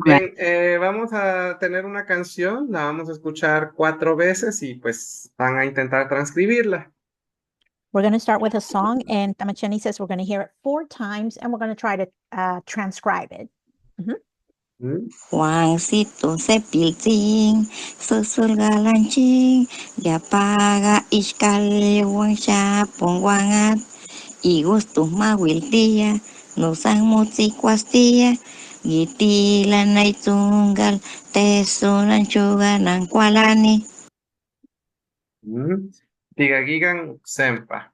Bien, vamos a tener una canción, la vamos a escuchar 4 veces y pues van a intentar transcribirla. We're going to start with a song, and Tamacheni says we're going to hear it 4 times, and we're going to try to transcribe it. Mhm. ¿Mm? Juancito Cepiltzin, Susulgalanchín, Yapaga Ixcali, Huanchapon, Guanat, y Gustus Mahuiltía, Nusan Mutzicuastía, Gitila Naitungal, Tesunan Chuganan Kualani. Tigagigan Sempa.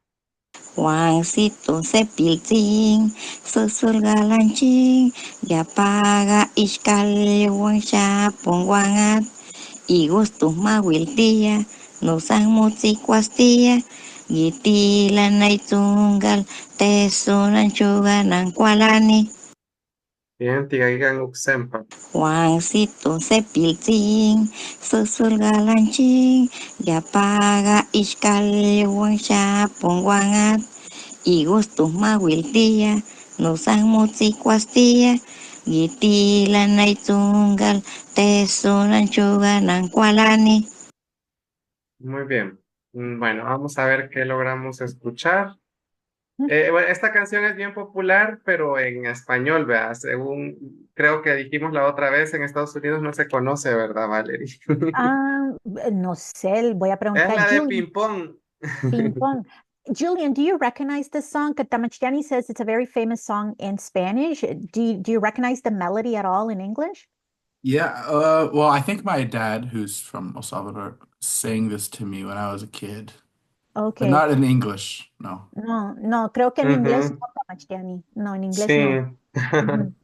Juancito Cepiltzin, Susulgalanchín, Yapaga Ixcali, Huanchapon, Guanat, y Gustus Mahuiltía, Nusan Mutzicuastía, Gitila Naitungal, Tesunan Chuganan Kualani. Bien, Tigagigan Uxempa. Juancito Cepiltzin, Susulgalanchín, Yapaga Ixcali, Huanchapon, Guanat, y Gustus Mahuiltía, Nusan Mutzicuastía, Gitila Naitungal, Tesunan Chuganan Kualani. Muy bien. Bueno, vamos a ver qué logramos escuchar. Bueno, esta canción es bien popular, pero en español, ¿verdad? Según creo que dijimos la otra vez, en Estados Unidos no se conoce, ¿verdad, Valerie? No sé, voy a Es preguntar. la de Julian, ping pong. ping pong. Julian, do you recognize this song? Because Tamacheni says it's a very famous song in Spanish. Do you recognize the melody at all in English? Yeah, well, I think my dad, who's from El Salvador, sang this to me when I was a kid, but Okay. not in English, no. No, no, creo que en inglés Ujú, no, Tamacheni. No, en inglés sí. no. Ujú,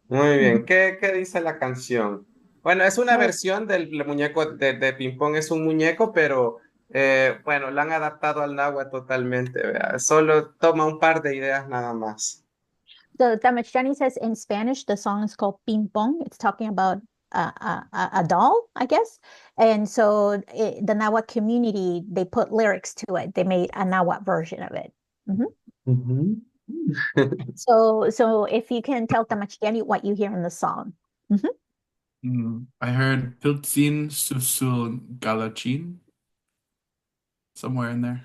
Muy ujú. bien. ¿Qué dice la canción? Bueno, es una Well, versión del muñeco de ping pong, es un muñeco, pero bueno, la han adaptado al náhuatl totalmente, ¿verdad? Solo toma un par de ideas nada más. So Tamacheni says in Spanish, the song is called Ping Pong. It's talking about a doll, I guess. And so the Nahuatl community, they put lyrics to it. They made a Nahuatl version of it. Mhm. Ujú. So if you can tell Tamacheni what you hear in the song. Mhm. I heard Piltzin Susul Galachin somewhere in there.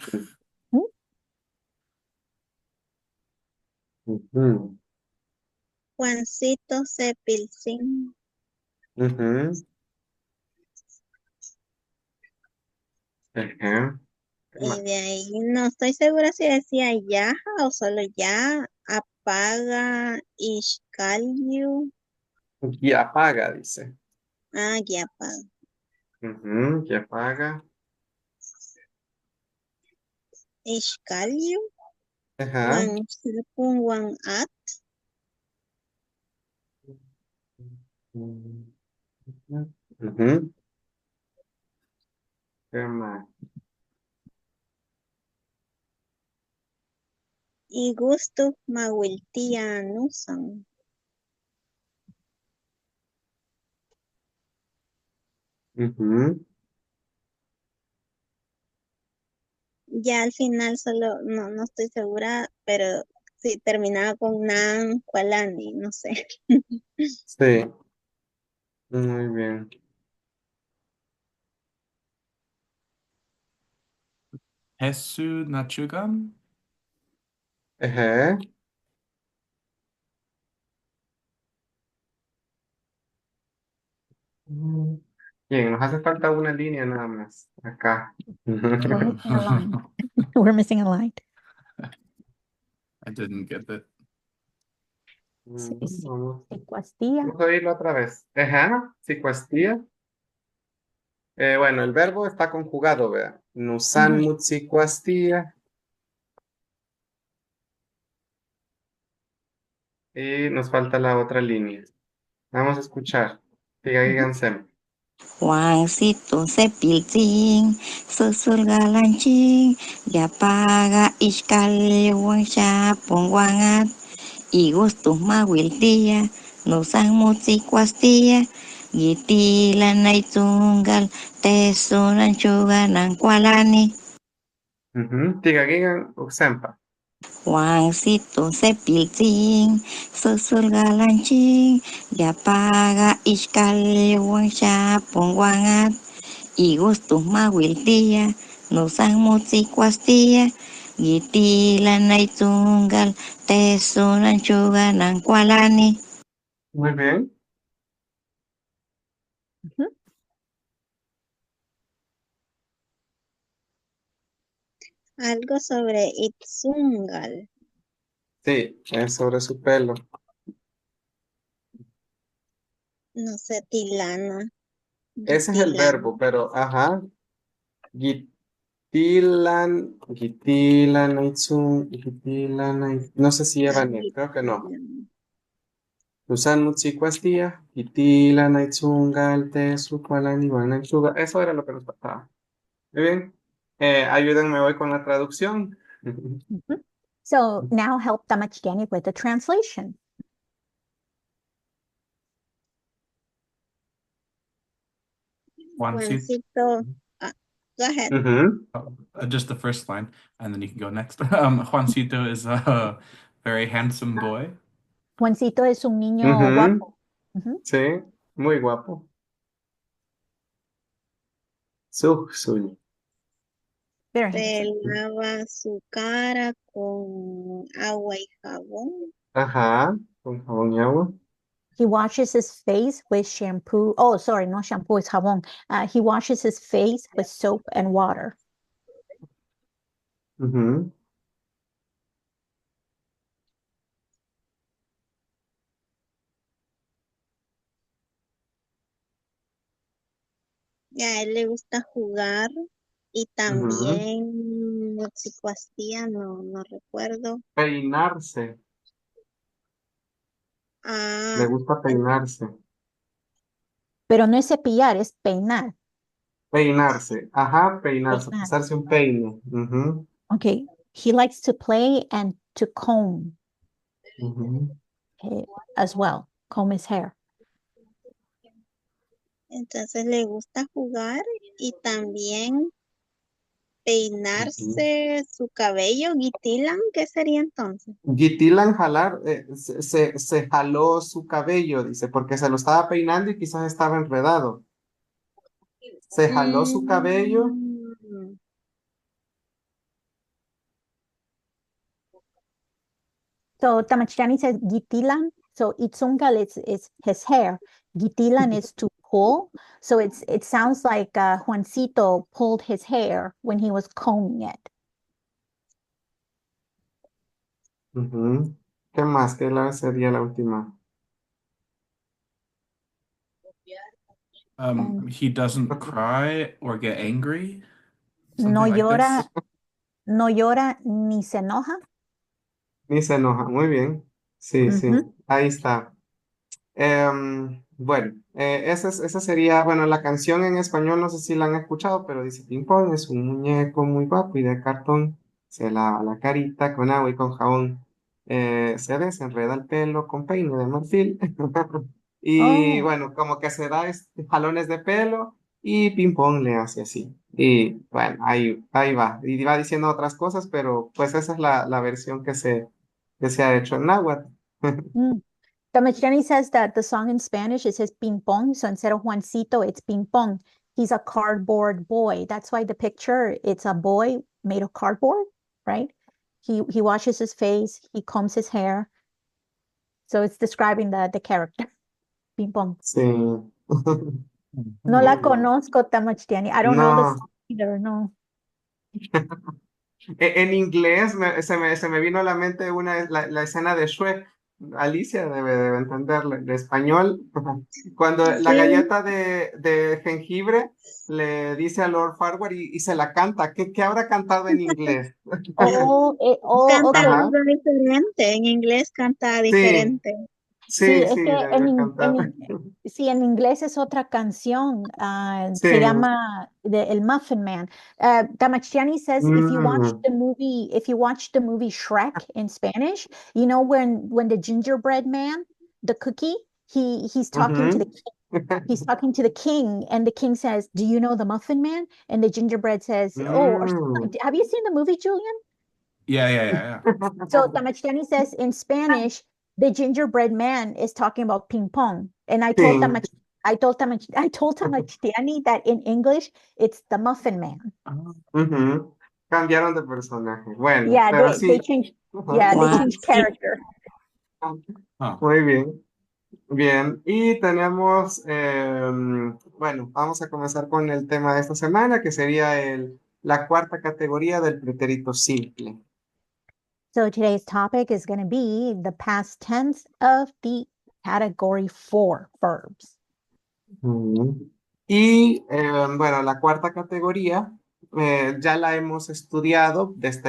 Ujú. Juancito Cepilzín. Ujú. Ajá. ¿Qué más? Y de ahí no estoy segura si decía Yaja o solo ya. Apaga Ishkalyu. Y apaga, dice. Ah, ya apaga. Ujú, y apaga. Ishkalyu. Ajá. Wan Shilpun Wan At. Ujú. ¿Qué más? Y gusto Mawiltia Nusan. Ujú. Ya al final solo, no estoy segura, pero sí, terminaba con Nan Kualani, no sé. Sí, muy bien. Hesu Nachugan? Ajá. Bien, nos hace falta una línea nada más. Acá. We're missing a line. We're missing a line. I didn't get it. Sí, sí. Vamos, Secuastía. vamos a oírlo otra vez. Ajá, psicoastía. Bueno, el verbo está conjugado, ¿verdad? Nusan Ujú. mutzicuastía. Y nos falta la otra línea. Vamos a escuchar. Ujú. Tigagigansem. Juancito Cepiltzin, Susulgalanchín, Yapaga Ixcali, Huanchapon, Guanat, y Gustus Mahuiltía, Nusan Mutzicuastía, Gitila Naitungal, Tesunan Chuganan Kualani. Tigagigan uxempa. Juancito Cepiltzin, Susul Galanchín, Yapaga Ixcal, Huanchapon, Guanat, y Gustus Mahuiltía, Nusan Mutzicuastía, Gitila Naitungal, Tesunan Chuganan Kualani. Muy bien. Mhm. Algo sobre Itzungal. Sí, es sobre su pelo. No sé, Tilana. Ese es el Gitilana. verbo, pero, ajá. Gitilan, Gitilan, Itzun, Gitilan, no sé si lleva net, creo que no. Gitilana. Usan Mutsicuastía, Gitilan, Itzungal, Tesu, Kualan, Iguana, Chuga. Eso era lo que nos faltaba. Muy bien. Ayúdenme hoy con la traducción. Mhm. So now help Tamachtiani with the translation. Juancito. Juancito. Go ahead. Ujú. Just the first line, and then you can go next. Juancito is a very handsome boy. Juancito es un niño Ujú. guapo. Mhm. Sí, muy guapo. Suy. Very Se handsome. lava su cara con agua y jabón. Ajá, con jabón y agua. He washes his face with shampoo. Oh, sorry, no shampoo, it's jabón. He washes his face with soap and water. Ujú. Y a él le gusta jugar y Ujú. también moxicuastía, no recuerdo. Peinarse. Le Ah, gusta peinarse. Pero no es cepillar, es peinar. Peinarse. Ajá, peinarse. Peinar. Pasarse un peine. Ujú. Okay. He likes to play and to comb Ujú. as well. Comb his hair. entonces le gusta jugar y también Ujú. peinarse su cabello, guitilan, ¿qué sería entonces? Gitilan jalar, se jaló su cabello, dice, porque se lo estaba peinando y quizás estaba enredado. Se jaló su cabello. Mm, So Tamachtiani says gitilan. So itzungal is his hair. Gitilan is to pull. So it sounds like Juancito pulled his hair when he was combing it. Ujú. ¿Qué más? Sería la última? He doesn't cry or get angry, No something like this. llora, no llora ni se enoja. Ni se enoja. Muy bien. Sí, sí. Ujú. Ahí está. Bueno, esa sería, bueno, la canción en español, no sé si la han escuchado, pero dice Ping Pong es un muñeco muy guapo y de cartón, se lava la carita con agua y con jabón, se desenreda el pelo con peine de marfil y Oh, bueno, como que se da jalones de pelo y Ping Pong le hace así. Y bueno, ahí va, y va diciendo otras cosas, pero pues esa es la versión que se ha hecho en náhuatl. mm. Tamachtiani says that the song in Spanish, it says ping pong. So instead of Juancito, it's ping pong. He's a cardboard boy. That's why the picture, it's a boy made of cardboard, right? He washes his face, he combs his hair. So it's describing the character, ping pong. Sí. No Muy la bien. conozco, Tamachtiani. I don't know the No, song either, no. en inglés se me vino a la mente la escena de Shrek. Alicia debe entenderlo. En español, cuando la sí, galleta de jengibre le dice a Lord Farquaad y se la canta. ¿Qué habrá cantado en inglés? canta Okay. Ajá. algo diferente, en inglés canta Sí, diferente. Sí, sí, es que debe cantar. sí, en inglés es otra canción. Sí. Se llama El Muffin Man. Tamachtiani says Mm, if you watch the movie Shrek in Spanish, you know when the gingerbread man, the cookie, he's talking to the ujú. king. He's talking to the king, and the king says, "Do you know the Muffin Man?" And the gingerbread says, "Oh," or Mm. have you seen the movie, Julian? Yeah. So Tamachtani says in Spanish, the gingerbread man is talking about ping pong. And I told Sí. Tamachtani that in English, it's the muffin man. Ujú. Cambiaron de personaje. Bueno, Yeah, pero they sí. changed, Ujú. yeah, they Wow. changed character. Huh. Muy bien. Bien. Y tenemos, bueno, vamos a comenzar con el tema de esta semana, que sería la cuarta categoría del pretérito simple. So today's topic is going to be the past tense of the category 4 verbs. Ujú. Y bueno, la cuarta categoría ya la hemos estudiado desde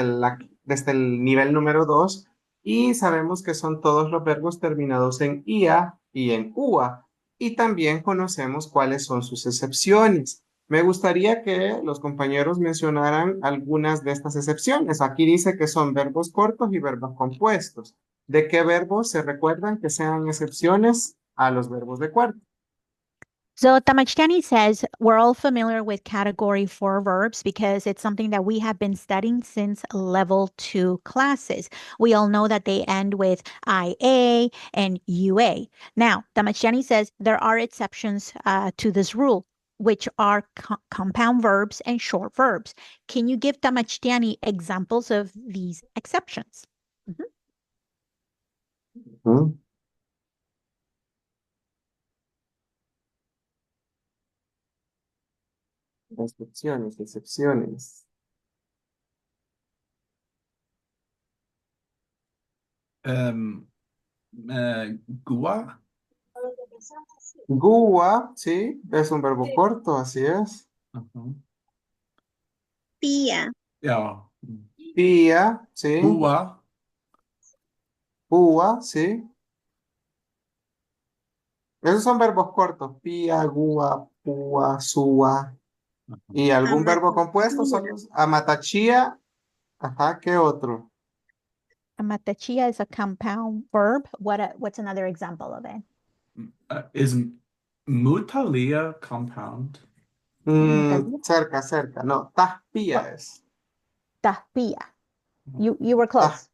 el nivel número 2 y sabemos que son todos los verbos terminados en IA y en UA. Y también conocemos cuáles son sus excepciones. Me gustaría que los compañeros mencionaran algunas de estas excepciones. Aquí dice que son verbos cortos y verbos compuestos. ¿De qué verbos se recuerdan que sean excepciones a los verbos de cuarto? So Tamachtani says we're all familiar with category 4 verbs because it's something that we have been studying since level 2 classes. We all know that they end with IA and UA. Now, Tamachtani says there are exceptions to this rule, which are compound verbs and short verbs. Can you give Tamachtani examples of these exceptions? Ujú. Excepciones, excepciones. Gua. Gua, sí, es un verbo corto, así es. Uh-huh. Pía, Yeah. Pía, sí. Gua. Gua, sí. Esos son verbos cortos. Pía, gua, púa, sua. Uh-huh. ¿Y algún verbo compuesto? amatachía. Son amatachía. Ajá, ¿qué otro? Amatachia is a compound verb. What's another example of it? Is mutalia compound? Cerca, cerca. No, taspía es. Tahpia. You were close.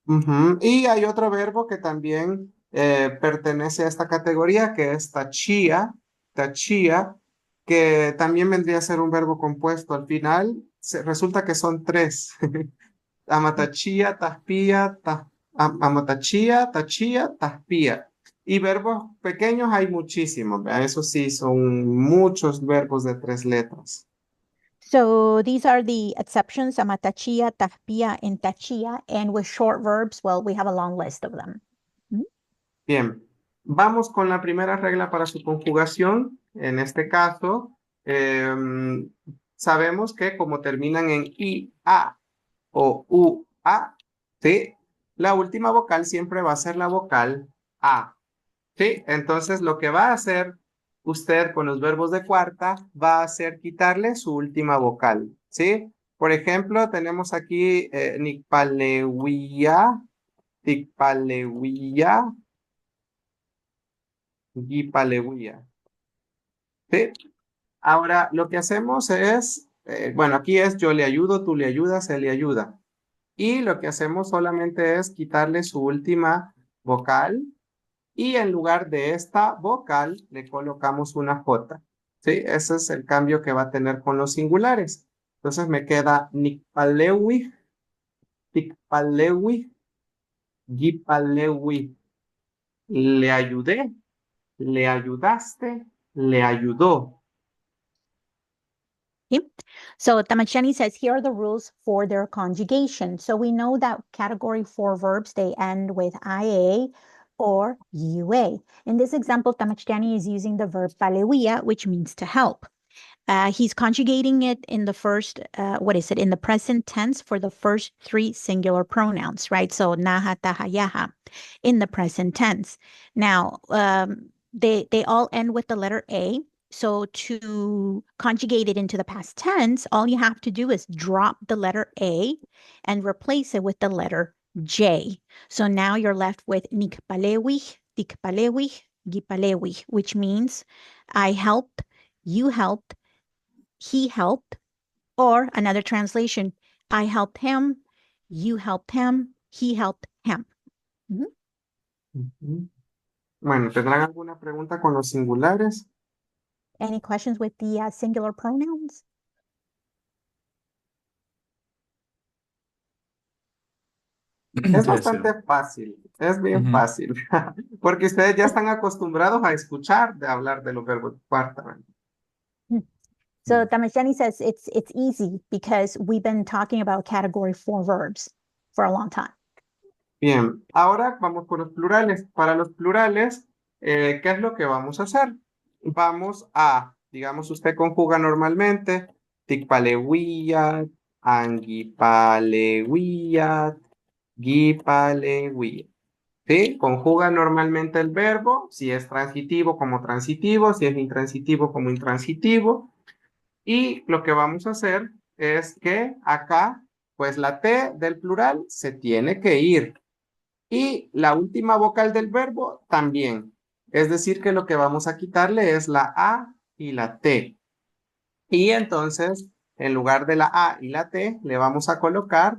Ujú. Y hay otro verbo que también pertenece a esta categoría, que es tachía, tachía, que también vendría a ser un verbo compuesto. Al final resulta que son tres. Amatachía, taspía, amatachía, tachía, taspía. Y verbos pequeños hay muchísimos, ¿verdad? Eso sí, son muchos verbos de 3 letras. So these are the exceptions, amatachia, tahpia, and tachia. And with short verbs, well, we have a long list of them. Bien, vamos con la primera regla para su conjugación. En este caso, sabemos que como terminan en IA o UA, ¿sí? La última vocal siempre va a ser la vocal A. ¿Sí? Entonces, lo que va a hacer usted con los verbos de cuarta va a ser quitarle su última vocal. ¿Sí? Por ejemplo, tenemos aquí Nicpaleuia, Ticpaleuia, Guipaleuia. ¿Sí? Ahora, lo que hacemos es, bueno, aquí es yo le ayudo, tú le ayudas, él le ayuda. Y lo que hacemos solamente es quitarle su última vocal y en lugar de esta vocal le colocamos una J. ¿Sí? Ese es el cambio que va a tener con los singulares. Entonces me queda Nicpalewi, Ticpalewi, Guipalewi. Le ayudé, le ayudaste, le ayudó. Okay. So Tamachani says here are the rules for their conjugation. So we know that category 4 verbs, they end with IA or UA. In this example, Tamachani is using the verb paleuia, which means to help. He's conjugating it in the first, in the present tense for the first 3 singular pronouns, right? So naha, taha, yaha in the present tense. Now, they all end with the letter A. So to conjugate it into the past tense, all you have to do is drop the letter A and replace it with the letter J. So now you're left with nikpalewi, tikpalewi, gipalewi, which means I helped, you helped, he helped, or another translation, I helped him, You helped him. He helped him. Ujú. Bueno, ¿tendrán alguna pregunta con los singulares? Any questions with the singular pronouns? Es Sí, sí. bastante fácil, es bien Ujú. fácil, porque ustedes ya están acostumbrados a escuchar de hablar de los verbos de cuarta, ¿verdad? So Damashani says it's easy because we've been talking about category 4 verbs for a long time. Bien, ahora vamos con los plurales. Para los plurales, ¿qué es lo que vamos a hacer? Vamos a, digamos, usted conjuga normalmente, tikpalewiyat, angipalewiyat, gipalewiyat. ¿Sí? Conjuga normalmente el verbo, si es transitivo como transitivo, si es intransitivo como intransitivo. Y lo que vamos a hacer es que acá, pues la T del plural se tiene que ir. Y la última vocal del verbo también. Es decir, que lo que vamos a quitarle es la A y la T. Y entonces, en lugar de la A y la T, le vamos a colocar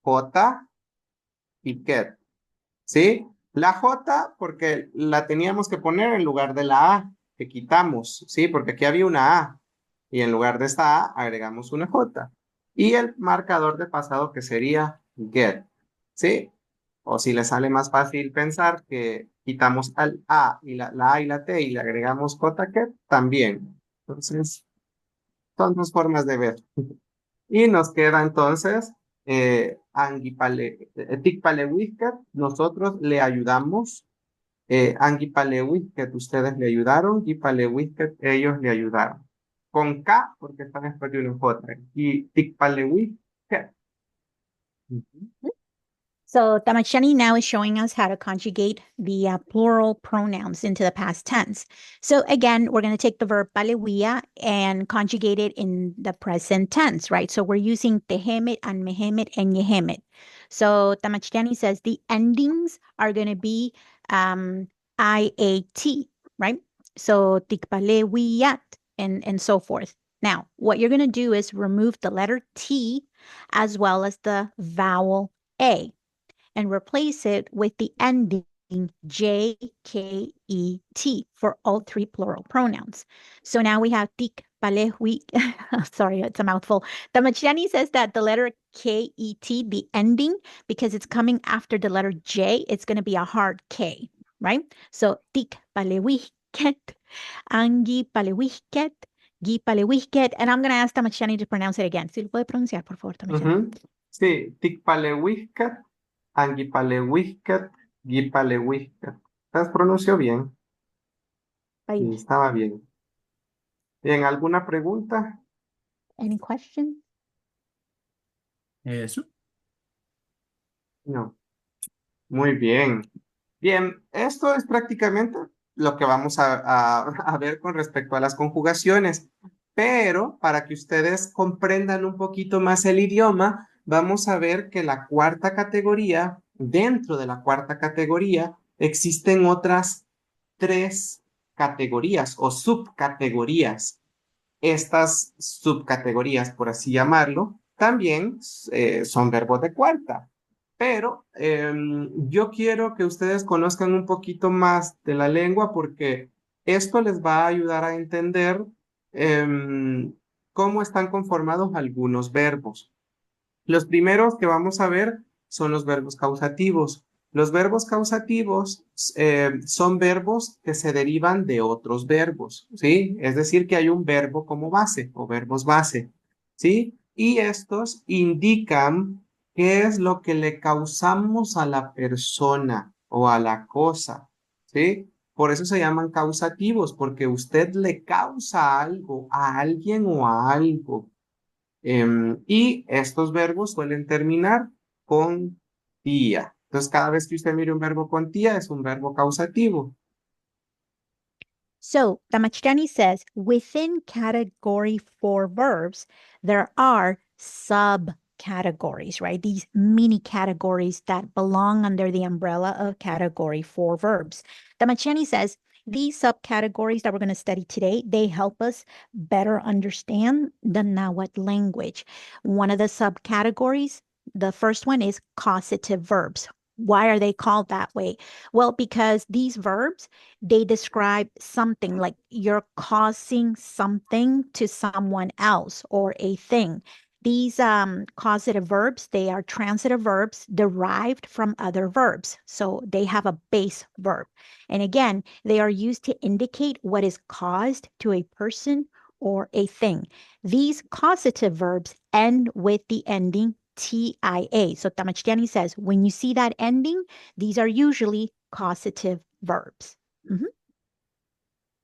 J y get. ¿Sí? La J, porque la teníamos que poner en lugar de la A, que quitamos, ¿sí? Porque aquí había una A. Y en lugar de esta A, agregamos una J. Y el marcador de pasado que sería get. ¿Sí? O si le sale más fácil pensar que quitamos al A y la A y la T y le agregamos J get, también. Entonces, son dos formas de ver. Y nos queda entonces Tikpalewihket, nosotros le ayudamos. Angipalewihket, ustedes le ayudaron. Gipalewihket, ellos le ayudaron. Con K, porque están después de una J. Y Tikpalewihket. So Damashani now is showing us how to conjugate the plural pronouns into the past tense. So again, we're going to take the verb palewia and conjugate it in the present tense, right? So we're using tehemit and mehemit and yehemit. So Damashani says the endings are going to be IAT, right? So tikpalewiyat and so forth. Now, what you're going to do is remove the letter T as well as the vowel A and replace it with the ending JKET for all three plural pronouns. So now we have tik, palehui. Sorry, it's a mouthful. Damashani says that the letter KET, the ending, because it's coming after the letter J, it's going to be a hard K, right? So tik, palehuiket, angi, palehuiket, gi, palehuiket. And I'm going to ask Damashani to pronounce it again. Si lo puede pronunciar, por favor, Damashani. Sí, Tikpalewihket, Angipalewihket, Gipalewihket. Las pronunció bien. Sí, estaba bien. Bien, ¿alguna pregunta? Any questions? Eso. No. Muy bien. Bien, esto es prácticamente lo que vamos a ver con respecto a las conjugaciones, pero para que ustedes comprendan un poquito más el idioma, vamos a ver que la cuarta categoría, dentro de la cuarta categoría, existen otras 3 categorías o subcategorías. Estas subcategorías, por así llamarlo, también son verbos de cuarta. Pero yo quiero que ustedes conozcan un poquito más de la lengua porque esto les va a ayudar a entender cómo están conformados algunos verbos. Los primeros que vamos a ver son los verbos causativos. Los verbos causativos son verbos que se derivan de otros verbos, ¿sí? Es decir, que hay un verbo como base o verbos base, ¿sí? Y estos indican qué es lo que le causamos a la persona o a la cosa, ¿sí? Por eso se llaman causativos, porque usted le causa algo a alguien o a algo. Y estos verbos suelen terminar con tía. Entonces, cada vez que usted mire un verbo con tía, es un verbo causativo. So Damashani says within category 4 verbs, there are subcategories, right? These mini categories that belong under the umbrella of category 4 verbs. Damashani says these subcategories that we're going to study today, they help us better understand the Nahuatl language. One of the subcategories The first one is causative verbs. Why are they called that way? Well, because these verbs, they describe something, like you're causing something to someone else or a thing. These causative verbs, they are transitive verbs derived from other verbs. So they have a base verb. And again, they are used to indicate what is caused to a person or a thing. These causative verbs end with the ending TIA. So Tamachtiani says, when you see that ending, these are usually causative verbs.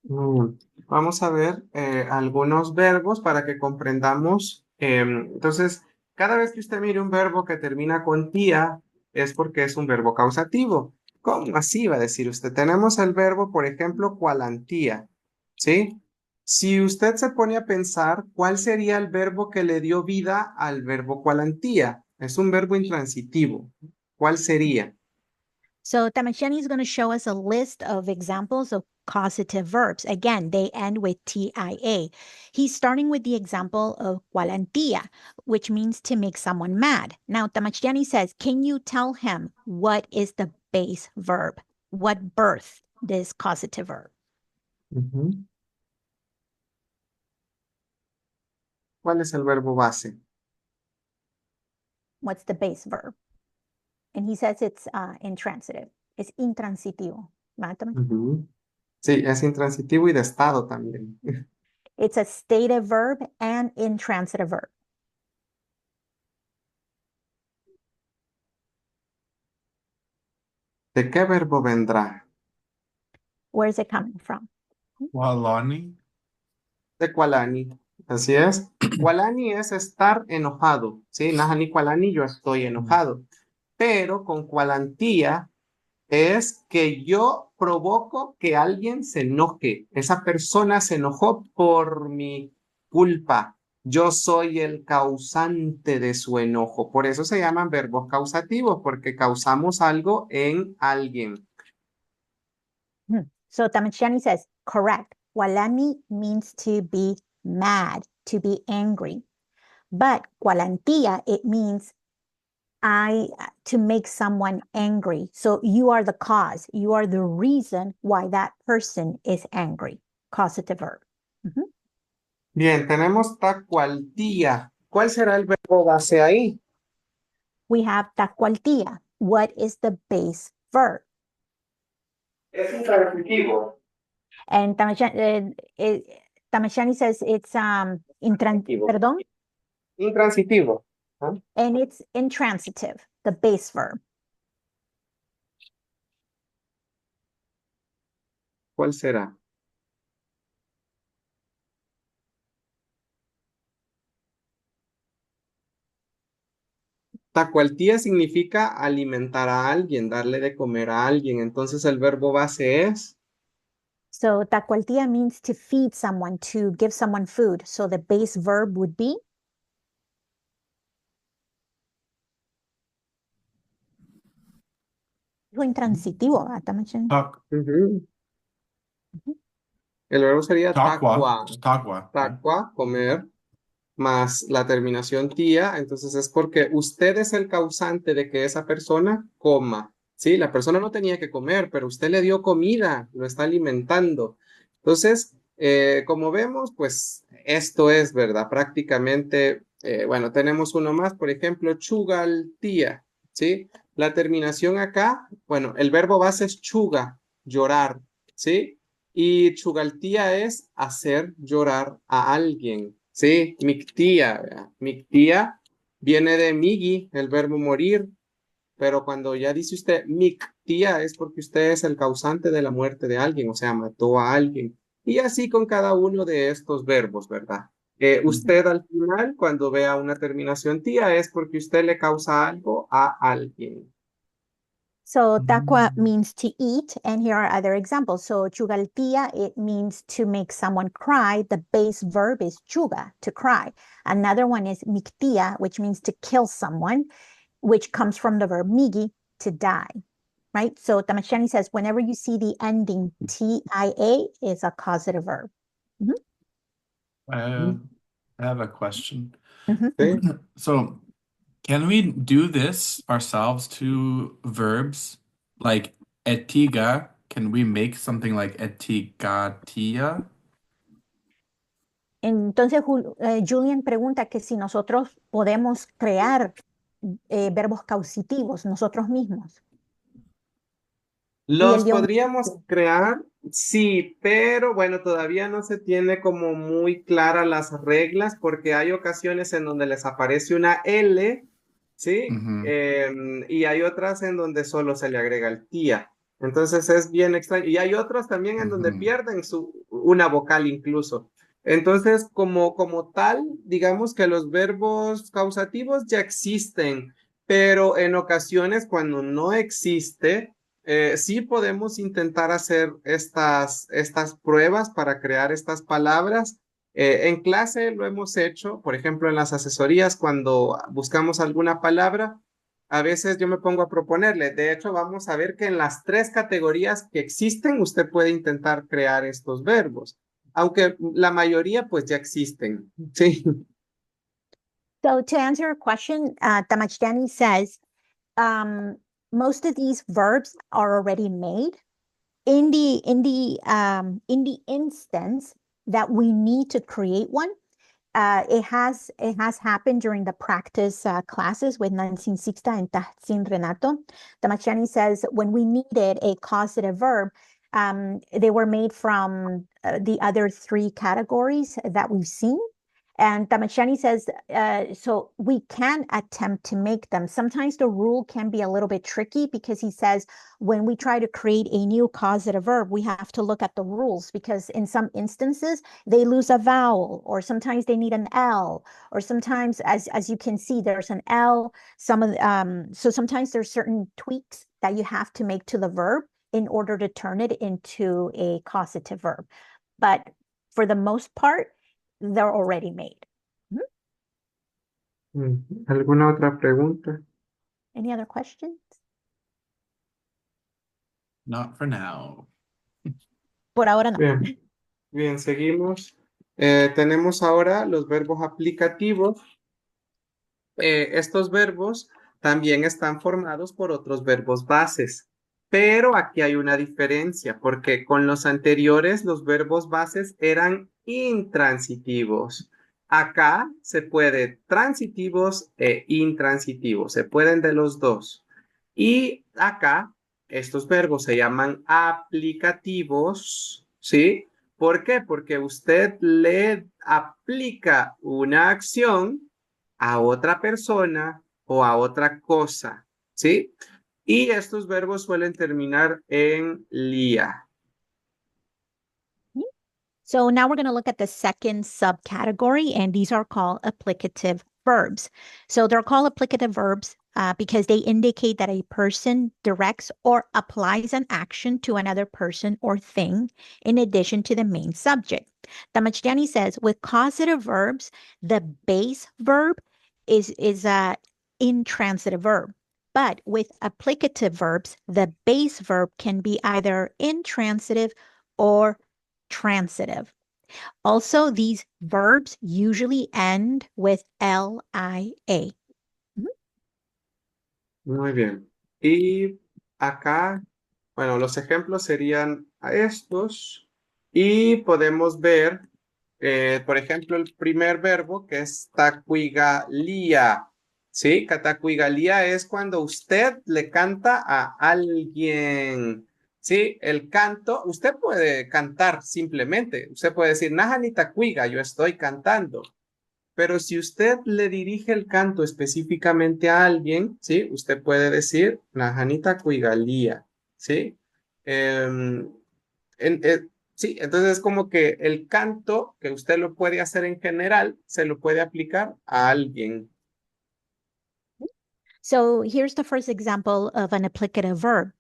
Vamos a ver algunos verbos para que comprendamos. Entonces, cada vez que usted mire un verbo que termina con tía, es porque es un verbo causativo. ¿Cómo así va a decir usted? Tenemos el verbo, por ejemplo, cualantía, ¿sí? Si usted se pone a pensar, ¿cuál sería el verbo que le dio vida al verbo cualantía? Es un verbo intransitivo. ¿Cuál sería? So Tamachtiani is going to show us a list of examples of causative verbs. Again, they end with TIA. He's starting with the example of cualantía, which means to make someone mad. Now, Tamachtiani says, can you tell him what is the base verb? What birthed this causative verb? ¿Cuál es el verbo base? What's the base verb? And he says it's intransitive. Es intransitivo. Sí, es intransitivo y de estado también. It's a stative verb and intransitive verb. ¿De qué verbo vendrá? Where is it coming from? Walani. De Kualani. Así es. Kualani es estar enojado. Sí, Nahani Kualani, yo estoy enojado. Pero con cualantía es que yo provoco que alguien se enoje. Esa persona se enojó por mi culpa. Yo soy el causante de su enojo. Por eso se llaman verbos causativos, porque causamos algo en alguien. So Tamachtiani says, correct. Kualani means to be mad, to be angry. But cualantía, it means to make someone angry. So you are the cause. You are the reason why that person is angry. Causative verb. Bien, tenemos tacualtía. ¿Cuál será el verbo base ahí? We have tacualtía. What is the base verb? Es intransitivo. And Tamachtiani says it's perdón? Intransitivo. ¿Ah? And it's intransitive, the base verb. ¿Cuál será? Tacualtía significa alimentar a alguien, darle de comer a alguien. Entonces el verbo base es. So tacualtía means to feed someone, to give someone food. So the base verb would be. Intransitivo, Tamachtiani. El verbo sería Taqua. taqua. Taqua, comer, más la terminación tía. Entonces es porque usted es el causante de que esa persona coma. Sí, la persona no tenía que comer, pero usted le dio comida, lo está alimentando. Entonces, como vemos, pues esto es, ¿verdad? Prácticamente, bueno, tenemos uno más, por ejemplo, chugaltía, ¿sí? La terminación acá, bueno, el verbo base es chuga, llorar, ¿sí? Y chugaltía es hacer llorar a alguien, ¿sí? Mictía, ¿verdad? Mictía viene de migi, el verbo morir, pero cuando ya dice usted mictía es porque usted es el causante de la muerte de alguien, o sea, mató a alguien. Y así con cada uno de estos verbos, ¿verdad? Usted al final, cuando vea una terminación tía, es porque usted le causa algo a alguien. So taqua means to eat, and here are other examples. So chugaltía, it means to make someone cry. The base verb is chuga, to cry. Another one is mictía, which means to kill someone, which comes from the verb migi, to die, right? So Tamachtiani says, whenever you see the ending TIA, is a causative verb. I have a question. ¿Sí? So Can we do this ourselves to verbs? Like etiga, can we make something like etigatia? Entonces, Julian pregunta que si nosotros podemos crear verbos causativos nosotros mismos. Y él Los dio un podríamos crear, sí, pero bueno, todavía no se tiene como muy claras las reglas porque hay ocasiones en donde les aparece una L, ¿sí? Mhm. Y hay otras en donde solo se le agrega el tía. Entonces es bien extraño. Y hay otras también en donde Mhm. pierden una vocal incluso. Entonces, como tal, digamos que los verbos causativos ya existen, pero en ocasiones cuando no existe, sí podemos intentar hacer estas pruebas para crear estas palabras. En clase lo hemos hecho, por ejemplo, en las asesorías, cuando buscamos alguna palabra, a veces yo me pongo a proponerle. De hecho, vamos a ver que en las tres categorías que existen, usted puede intentar crear estos verbos, aunque la mayoría pues ya existen. Sí. So to answer your question, Tamachtiani says, most of these verbs are already made. In the instance that we need to create one, it has happened during the practice classes with Nancy Sixta and Tahsin Renato. Tamachtiani says when we needed a causative verb, they were made from the other three categories that we've seen. And Tamachani says, so we can attempt to make them. Sometimes the rule can be a little bit tricky because he says when we try to create a new causative verb, we have to look at the rules because in some instances they lose a vowel, or sometimes they need an L, or sometimes, as you can see, there's an L. So sometimes there's certain tweaks that you have to make to the verb in order to turn it into a causative verb. But for the most part, they're already made. ¿Alguna otra pregunta? Any other questions? Not for now. Por ahora no. Bien, bien, seguimos. Tenemos ahora los verbos aplicativos. Estos verbos también están formados por otros verbos bases, pero aquí hay una diferencia porque con los anteriores los verbos bases eran intransitivos. Acá se puede transitivos e intransitivos, se pueden de los dos. Y acá estos verbos se llaman aplicativos, ¿sí? ¿Por qué? Porque usted le aplica una acción a otra persona o a otra cosa, ¿sí? Y estos verbos suelen terminar en lía. So now we're going to look at the second subcategory, and these are called applicative verbs. So they're called applicative verbs because they indicate that a person directs or applies an action to another person or thing in addition to the main subject. Tamachtiani says with causative verbs, the base verb is a intransitive verb. But with applicative verbs, the base verb can be either intransitive or transitive. Also, these verbs usually end with LIA. Muy bien. Y acá, bueno, los ejemplos serían estos y podemos ver, por ejemplo, el primer verbo que es tacuigalía. ¿Sí? Catacuigalía es cuando usted le canta a alguien. Sí, el canto, usted puede cantar simplemente. Usted puede decir, Najani tacuiga, yo estoy cantando. Pero si usted le dirige el canto específicamente a alguien, ¿sí? Usted puede decir, Najani tacuigalía, ¿sí? Em, sí, entonces es como que el canto, que usted lo puede hacer en general, se lo puede aplicar a alguien. So here's the first example of an applicative verb,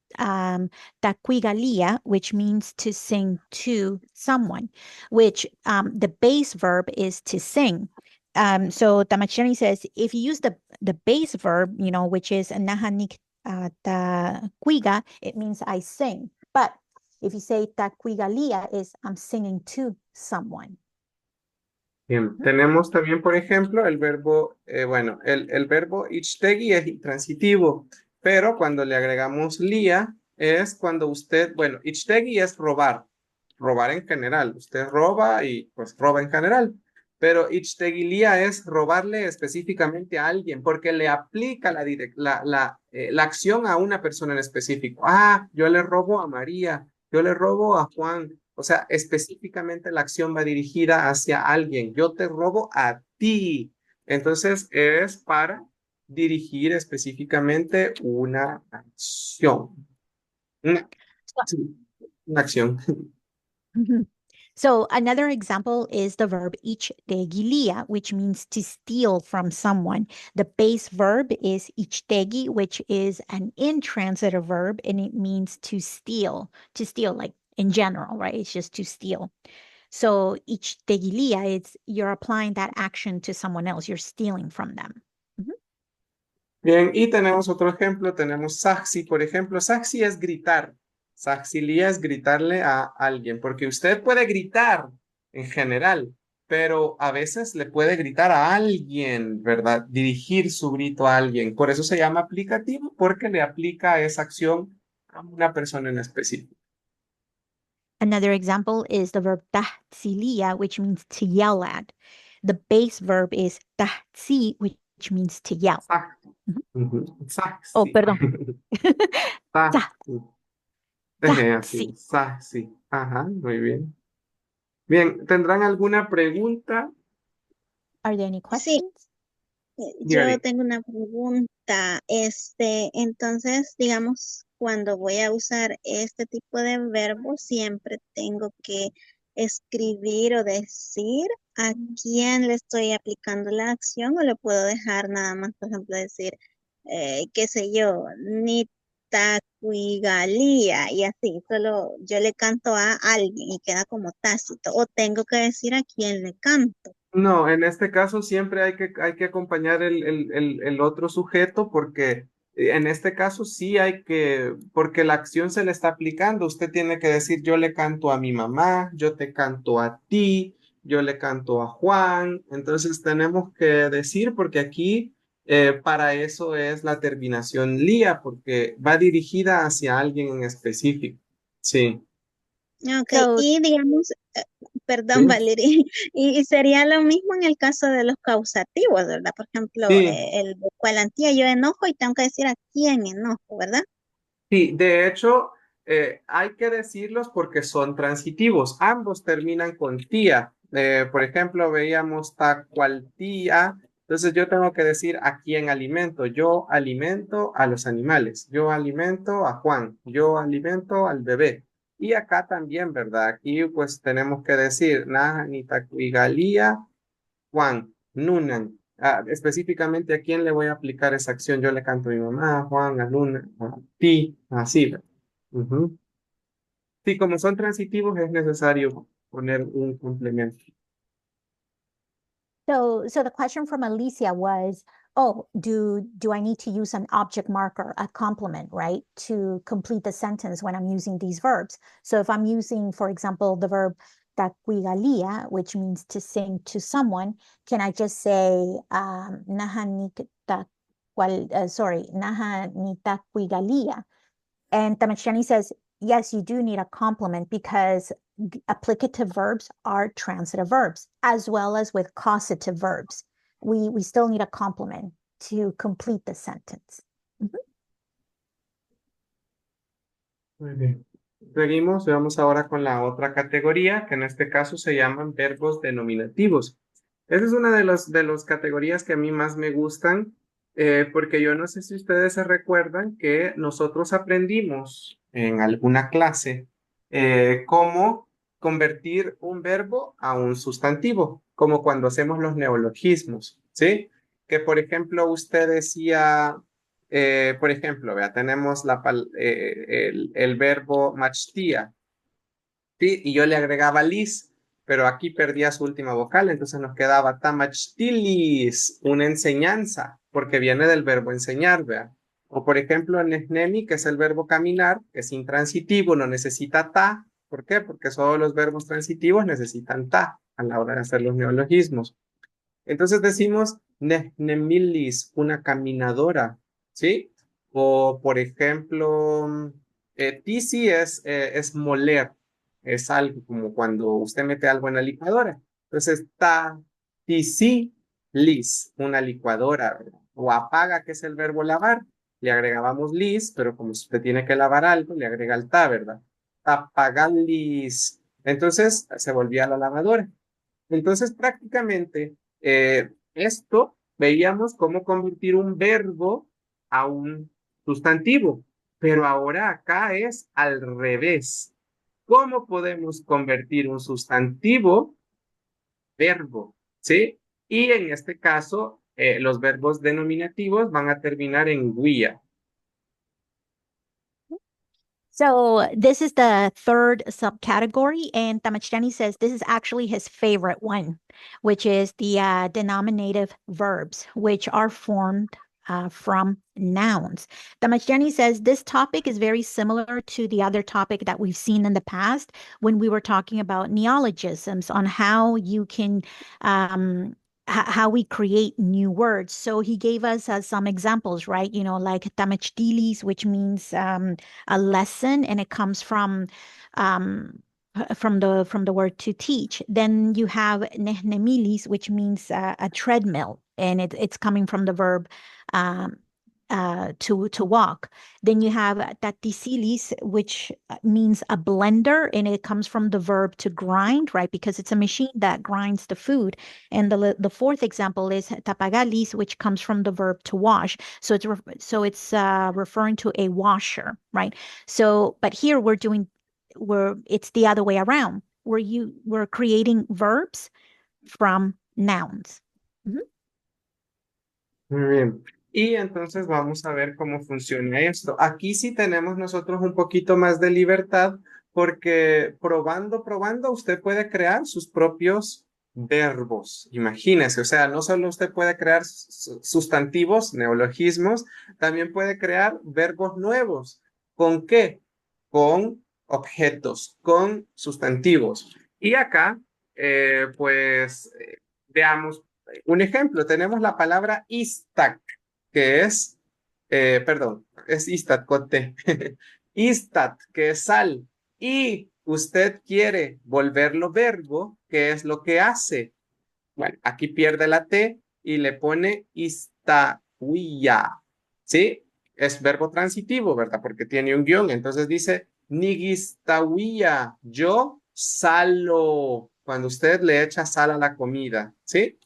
taquigalia, which means to sing to someone, which the base verb is to sing. So Tamachani says, if you use the base verb, which is nahanik taquiga, it means I sing. But if you say taquigalia is I'm singing to someone. Bien, Mhm. tenemos también, por ejemplo, el verbo, bueno, el verbo ichtegi es intransitivo, pero cuando le agregamos lia es cuando usted, bueno, ichtegi es robar, robar en general, usted roba y pues roba en general, pero ichtegilia es robarle específicamente a alguien porque le aplica la acción a una persona en específico. Ah, yo le robo a María, yo le robo a Juan. O sea, específicamente la acción va dirigida hacia alguien. Yo te robo a ti. Entonces es para dirigir específicamente una acción. Una, sí, una acción. Mhm. So another example is the verb ichtegilia, which means to steal from someone. The base verb is ichtegi, which is an intransitive verb, and it means to steal like in general, right? It's just to steal. So ichtegilia, it's you're applying that action to someone else. You're stealing from them. Mhm. Bien, y tenemos otro ejemplo. Tenemos saxi, por ejemplo. Saxi es gritar. Saxilia es gritarle a alguien, porque usted puede gritar en general, pero a veces le puede gritar a alguien, ¿verdad? Dirigir su grito a alguien. Por eso se llama aplicativo, porque le aplica esa acción a una persona en específico. Another example is the verb tahtsilia, which means to yell at. The base verb is tahtsi, which means to yell. Saxi. Mhm. Ujú. Oh, Saxi. perdón. Ta- Saxi. Así, Tahtsi. saxi. Ajá, muy bien. Bien, ¿tendrán alguna pregunta? Are there any Sí, questions? yo Dígale. tengo una pregunta. Entonces, digamos, cuando voy a usar este tipo de verbos, siempre tengo que escribir o decir a quién le estoy aplicando la acción o lo puedo dejar nada más, por ejemplo, decir, qué sé yo, Nitacuigalía y así, solo yo le canto a alguien y queda como tácito o tengo que decir a quién le canto. No, en este caso siempre hay que acompañar el otro sujeto porque en este caso sí hay que, porque la acción se le está aplicando. Usted tiene que decir, yo le canto a mi mamá, yo te canto a ti, yo le canto a Juan. Entonces tenemos que decir, porque aquí para eso es la terminación lía, porque va dirigida hacia alguien en específico. Sí. Ok, So, y digamos, perdón, Sí. Valerie, y sería lo mismo en el caso de los causativos, ¿verdad? Por ejemplo, Sí. el cualantía, yo enojo y tengo que decir a quién enojo, ¿verdad? Sí, de hecho, hay que decirlos porque son transitivos. Ambos terminan con tía. Por ejemplo, veíamos tacualtía. Entonces yo tengo que decir a quién alimento. Yo alimento a los animales. Yo alimento a Juan. Yo alimento al bebé. Y acá también, ¿verdad? Aquí pues tenemos que decir Nahani tacuigalía Juan, Nunan. Específicamente a quién le voy a aplicar esa acción. Yo le canto a mi mamá, a Juan, a Luna, a ti, así. ¿Verdad? Ujú. Sí, como son transitivos es necesario poner un complemento. so the question from Alicia was, oh, do I need to use an object marker, a complement, right, to complete the sentence when I'm using these verbs? So if I'm using, for example, the verb taquigalia, which means to sing to someone, can I just say naha ni sorry, naha ni taquigalia? And Tamachani says, yes, you do need a complement because applicative verbs are transitive verbs, as well as with causative verbs. We still need a complement to complete the sentence. Mhm. Muy bien. Seguimos, vamos ahora con la otra categoría, que en este caso se llaman verbos denominativos. Esa es una de las categorías que a mí más me gustan, porque yo no sé si ustedes se recuerdan que nosotros aprendimos en alguna clase cómo convertir un verbo a un sustantivo, como cuando hacemos los neologismos, ¿sí? Que por ejemplo usted decía, por ejemplo, vea, tenemos el verbo machtia, ¿sí? Y yo le agregaba lis, pero aquí perdía su última vocal, entonces nos quedaba tamachtilis, una enseñanza, porque viene del verbo enseñar, vea. O por ejemplo, en esnemi, que es el verbo caminar, que es intransitivo, no necesita ta. ¿Por qué? Porque todos los verbos transitivos necesitan ta. a la hora de hacer los neologismos. Entonces decimos nehnemilis, una caminadora, ¿sí? O, por ejemplo, tisi es moler, es algo como cuando usted mete algo en la licuadora. Entonces, ta, tisi, lis, una licuadora, ¿verdad? O apaga, que es el verbo lavar, le agregábamos lis, pero como usted tiene que lavar algo, le agrega el ta, ¿verdad? Tapagalis. Entonces, se volvía la lavadora. Entonces, prácticamente, esto veíamos cómo convertir un verbo a un sustantivo, pero ahora acá es al revés. ¿Cómo podemos convertir un sustantivo verbo? ¿Sí? Y en este caso, los verbos denominativos van a terminar en guía. So this is the third subcategory, and Tamachani says this is actually his favorite one, which is the denominative verbs, which are formed from nouns. Tamachani says this topic is very similar to the other topic that we've seen in the past when we were talking about neologisms on how you can how we create new words. So he gave us some examples, right? You know, like tamachdilis, which means a lesson, and it comes from the word to teach. Then you have nehnemilis, which means a treadmill, and it's coming from the verb um, to walk. Then you have tatisilis, which means a blender, and it comes from the verb to grind, right? Because it's a machine that grinds the food. And the fourth example is tapagalis, which comes from the verb to wash. So it's referring to a washer, right? So, but here it's the other way around. We're creating verbs from nouns. Mhm. Muy bien. Y entonces vamos a ver cómo funciona esto. Aquí sí tenemos nosotros un poquito más de libertad porque probando, usted puede crear sus propios verbos. Imagínese, o sea, no solo usted puede crear sustantivos, neologismos, también puede crear verbos nuevos. ¿Con qué? Con objetos, con sustantivos. Y acá, veamos un ejemplo, tenemos la palabra istak, que es, perdón, es istat con T. Istat, que es sal. Y usted quiere volverlo verbo, ¿qué es lo que hace? Bueno, aquí pierde la T y le pone istahuya. ¿Sí? Es verbo transitivo, ¿verdad? Porque tiene un guión. Entonces dice, nigistahuya, yo salo. Cuando usted le echa sal a la comida, ¿sí?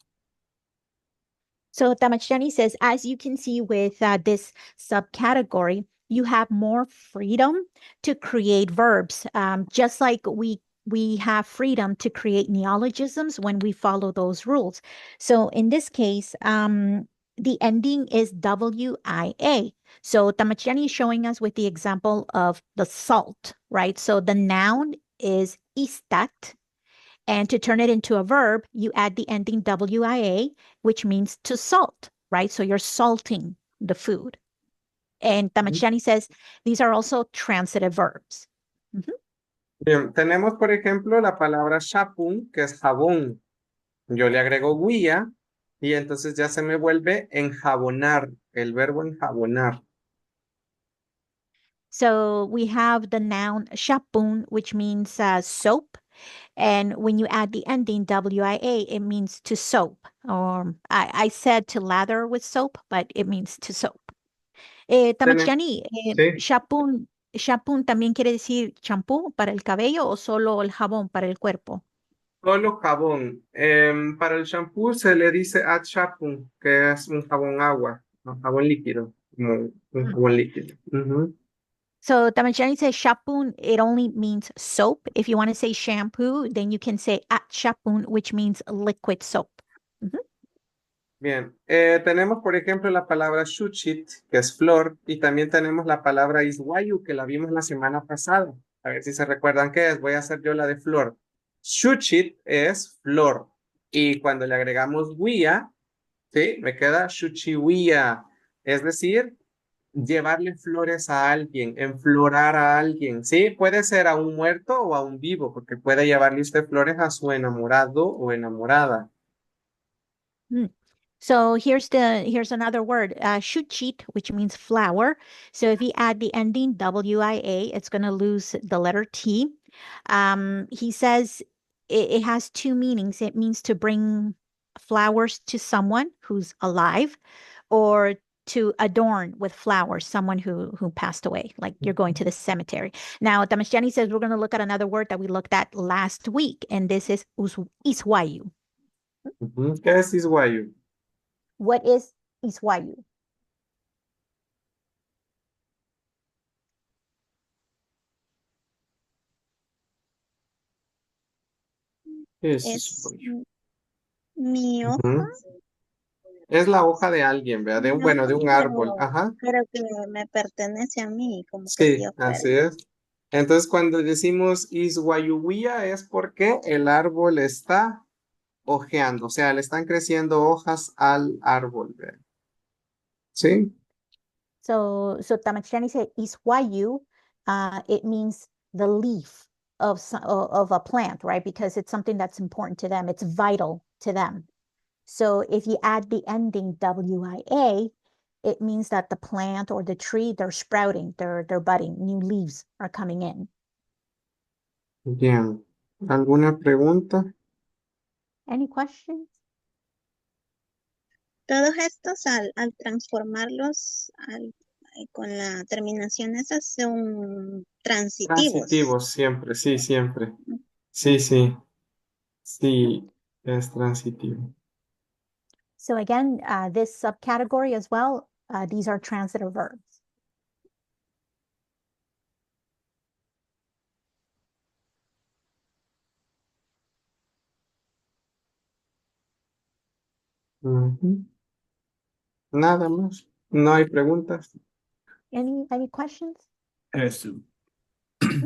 So Tamachani says, as you can see with this subcategory, you have more freedom to create verbs, just like we have freedom to create neologisms when we follow those rules. So in this case, the ending is WIA. So Tamachani is showing us with the example of the salt, right? So the noun is istat, and to turn it into a verb, you add the ending WIA, which means to salt, right? So you're salting the food. And Tamachani says these are also transitive verbs. Mhm. Bien, tenemos, por ejemplo, la palabra shapun, que es jabón. Yo le agrego guía y entonces ya se me vuelve enjabonar, el verbo enjabonar. So we have the noun shapun, which means soap. And when you add the ending WIA, it means to soap. Or I said to lather with soap, but it means to soap. Tamachani, Sí, shampoo también quiere decir champú para el cabello o solo el jabón para el cuerpo. solo jabón. Para el shampoo se le dice ad shampoo, que es un jabón agua, un jabón líquido, como un jabón líquido. Ujú. So Tamachani says shampoo, it only means soap. If you want to say shampoo, then you can say at shampoo, which means liquid soap. Mhm. Bien, tenemos por ejemplo la palabra shuchit, que es flor, y también tenemos la palabra iswayu, que la vimos la semana pasada. A ver si se recuerdan qué es. Voy a hacer yo la de flor. Shuchit es flor, y cuando le agregamos wia, ¿sí? Me queda shuchiwia, es decir, llevarle flores a alguien, enflorar a alguien, ¿sí? Puede ser a un muerto o a un vivo, porque puede llevarle usted flores a su enamorado o enamorada. Mm. So here's another word, shuchit, which means flower. So if you add the ending WIA, it's going to lose the letter T. He says it has two meanings. It means to bring flowers to someone who's alive, or to adorn with flowers someone who passed away, like you're going to the cemetery. Now, Tamashani says we're going to look at another word that we looked at last week, and this is iswayu. Ujú. ¿Qué es isguayo? What is iswayu? ¿Qué es Es isguayo? mi hoja, Ujú. Es la hoja de alguien, ¿verdad? mi Bueno, hoja, de un árbol. Ajá. pero que me pertenece a mí, como que si Sí, yo fuera. así es. Entonces, cuando decimos isguayuguía es porque el árbol está ojeando, o sea, le están creciendo hojas al árbol, ¿verdad? ¿Sí? So Tamashani said iswayu, it means the leaf of a plant, right? Because it's something that's important to them. It's vital to them. So if you add the ending WIA, it means that the plant or the tree, they're sprouting, they're budding, new leaves are coming in. Bien. ¿Alguna pregunta? Any questions? Todos estos al transformarlos con la terminación esas son transitivos. Transitivos, siempre, sí, siempre. Sí, sí, sí, es transitivo. So again, this subcategory as well, these are transitive verbs. Ujú. Nada más. No hay preguntas. Any questions? Eso.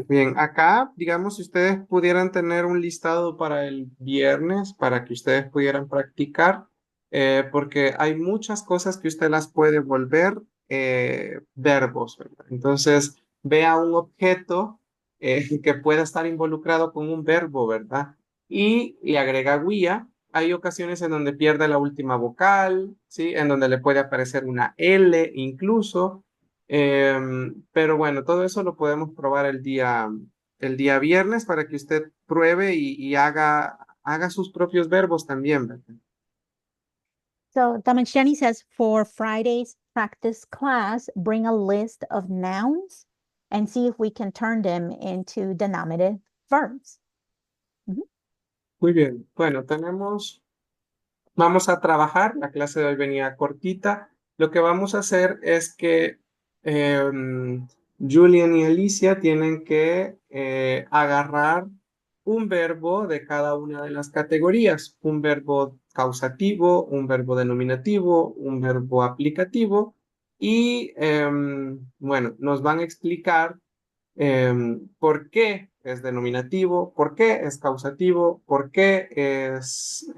Bien, acá, digamos, si ustedes pudieran tener un listado para el viernes, para que ustedes pudieran practicar, porque hay muchas cosas que usted las puede volver verbos, ¿verdad? Entonces, vea un objeto que pueda estar involucrado con un verbo, ¿verdad? Y le agrega guía. Hay ocasiones en donde pierde la última vocal, ¿sí? En donde le puede aparecer una L incluso. Pero bueno, todo eso lo podemos probar el día viernes para que usted pruebe y haga sus propios verbos también, ¿verdad? So Damashani says for Friday's practice class, bring a list of nouns and see if we can turn them into denominative verbs. Mhm. Muy bien. Bueno, vamos a trabajar. La clase de hoy venía cortita. Lo que vamos a hacer es que Julian y Alicia tienen que agarrar un verbo de cada una de las categorías, un verbo causativo, un verbo denominativo, un verbo aplicativo y bueno, nos van a explicar por qué es denominativo, por qué es causativo, por qué es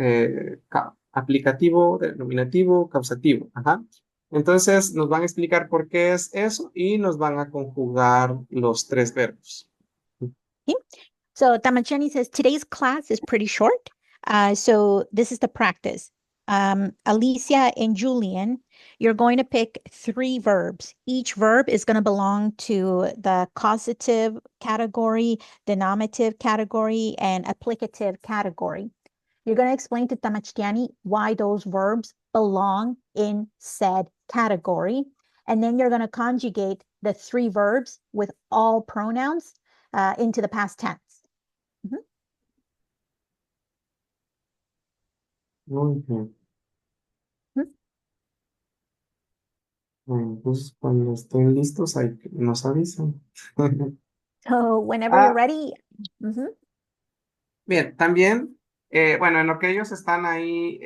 aplicativo, denominativo, causativo. Ajá. Entonces nos van a explicar por qué es eso y nos van a conjugar los tres verbos. Okay. So Damashani says today's class is pretty short. So this is the practice. Alicia and Julian, you're going to pick three verbs. Each verb is going to belong to the causative category, denominative category, and applicative category. You're going to explain to Tamachtiani why those verbs belong in said category. And then you're going to conjugate the three verbs with all pronouns into the past tense. Mhm. Muy bien. Mhm. Bueno, entonces cuando estén listos nos avisan. So whenever you're Ah, ready. Mhm. bien, también, bueno, en lo que ellos están ahí,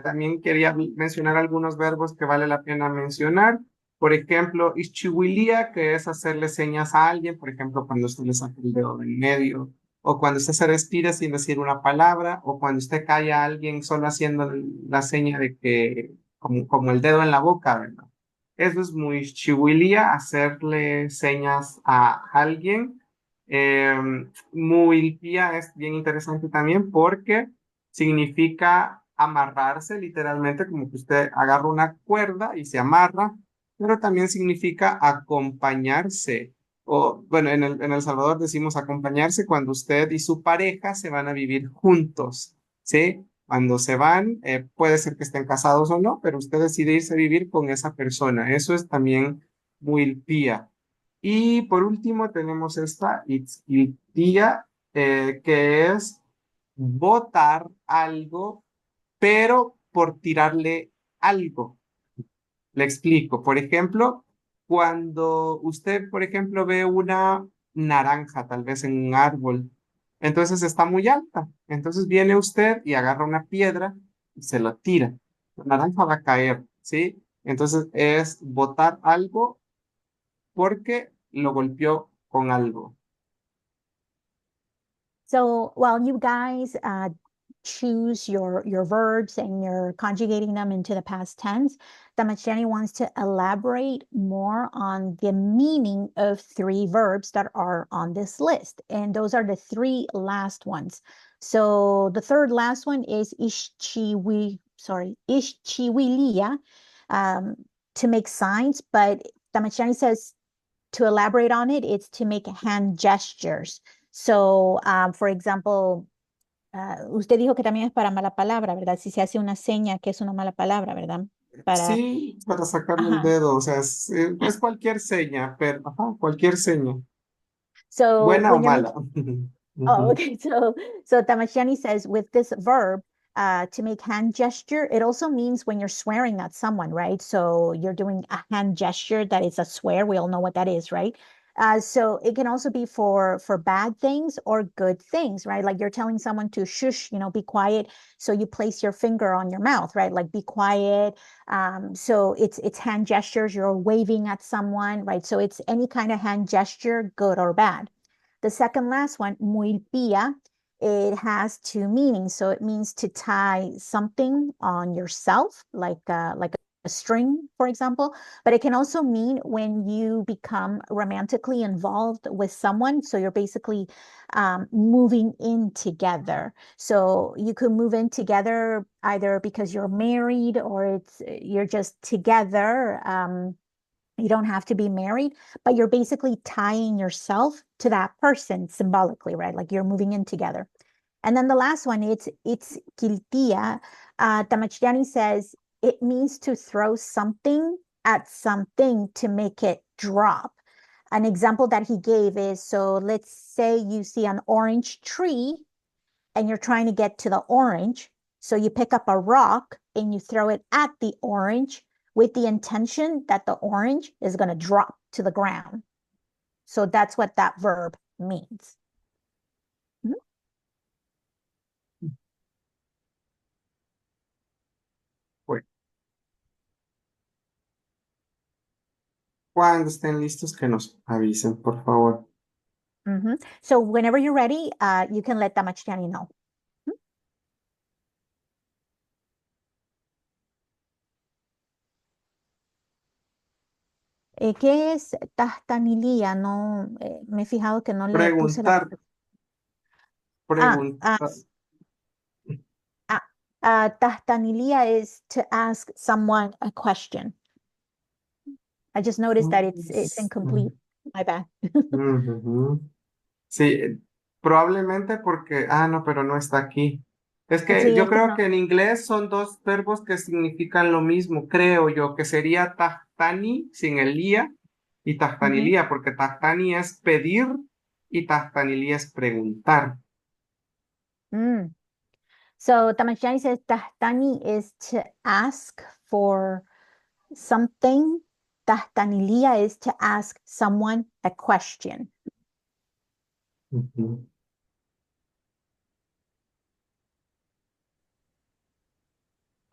también quería mencionar algunos verbos que vale la pena mencionar. Por ejemplo, ischihuilía, que es hacerle señas a alguien, por ejemplo, cuando usted le saca el dedo del medio, o cuando usted se respira sin decir una palabra, o cuando usted calla a alguien solo haciendo la seña de que, como el dedo en la boca, ¿verdad? Eso es muy chihuilia, hacerle señas a alguien. Muilpía es bien interesante también porque significa amarrarse, literalmente, como que usted agarra una cuerda y se amarra, pero también significa acompañarse. O, bueno, en El Salvador decimos acompañarse cuando usted y su pareja se van a vivir juntos, ¿sí? Cuando se van, puede ser que estén casados o no, pero usted decide irse a vivir con esa persona. Eso es también muilpía. Y por último tenemos esta itziltía, que es botar algo, pero por tirarle algo. Le explico. Por ejemplo, cuando usted, por ejemplo, ve una naranja, tal vez en un árbol, entonces está muy alta. Entonces viene usted y agarra una piedra y se lo tira. La naranja va a caer, ¿sí? Entonces es botar algo porque lo golpeó con algo. So while you guys choose your verbs and you're conjugating them into the past tense, Damashani wants to elaborate more on the meaning of three verbs that are on this list. And those are the three last ones. So the third last one is ishchiwilia, to make signs, but Damashani says to elaborate on it, it's to make hand gestures. So, for example, usted dijo que también es para mala palabra, ¿verdad? Si se hace una seña que es una mala palabra, ¿verdad? Para, Sí, para sacarle el ajá. dedo, o sea, es cualquier seña, pero, ajá, cualquier seña, So buena o when you're mala. making, oh, Ujú. okay. So Tamashiani says with this verb, to make hand gesture, it also means when you're swearing at someone, right? So you're doing a hand gesture that is a swear. We all know what that is, right? So it can also be for bad things or good things, right? Like you're telling someone to shush, be quiet. So you place your finger on your mouth, right? Like be quiet. So it's hand gestures. You're waving at someone, right? So it's any kind of hand gesture, good or bad. The second last one, muilpia, it has two meanings. So it means to tie something on yourself, like a string, for example. But it can also mean when you become romantically involved with someone. So you're basically moving in together. So you could move in together either because you're married or you're just together. You don't have to be married, but you're basically tying yourself to that person symbolically, right? Like you're moving in together. And then the last one, it's kiltia. Tamachdiani says it means to throw something at something to make it drop. An example that he gave is, so let's say you see an orange tree and you're trying to get to the orange. So you pick up a rock and you throw it at the orange with the intention that the orange is going to drop to the ground. So that's what that verb means. Mhm. Bueno, cuando estén listos, que nos avisen, por favor. So whenever you're ready, you can let Damachtiani know. ¿Qué es tahtanilía? No, me he fijado que no le puse la... Preguntar, Ah, preguntar. tahtanilía is to ask someone a question. I just noticed that it's incomplete. My bad. Ujú. Sí, probablemente porque, no, pero no está aquí. Es que Sí, yo es que creo no. que en inglés son dos verbos que significan lo mismo, creo yo, que sería tahtani sin el lía y Mhm. tahtanilía, porque tahtani es pedir y tahtanilía es preguntar. Mm. So Tamashani says tahtani is to ask for something. Tahtanilia is to ask someone a question. Ujú.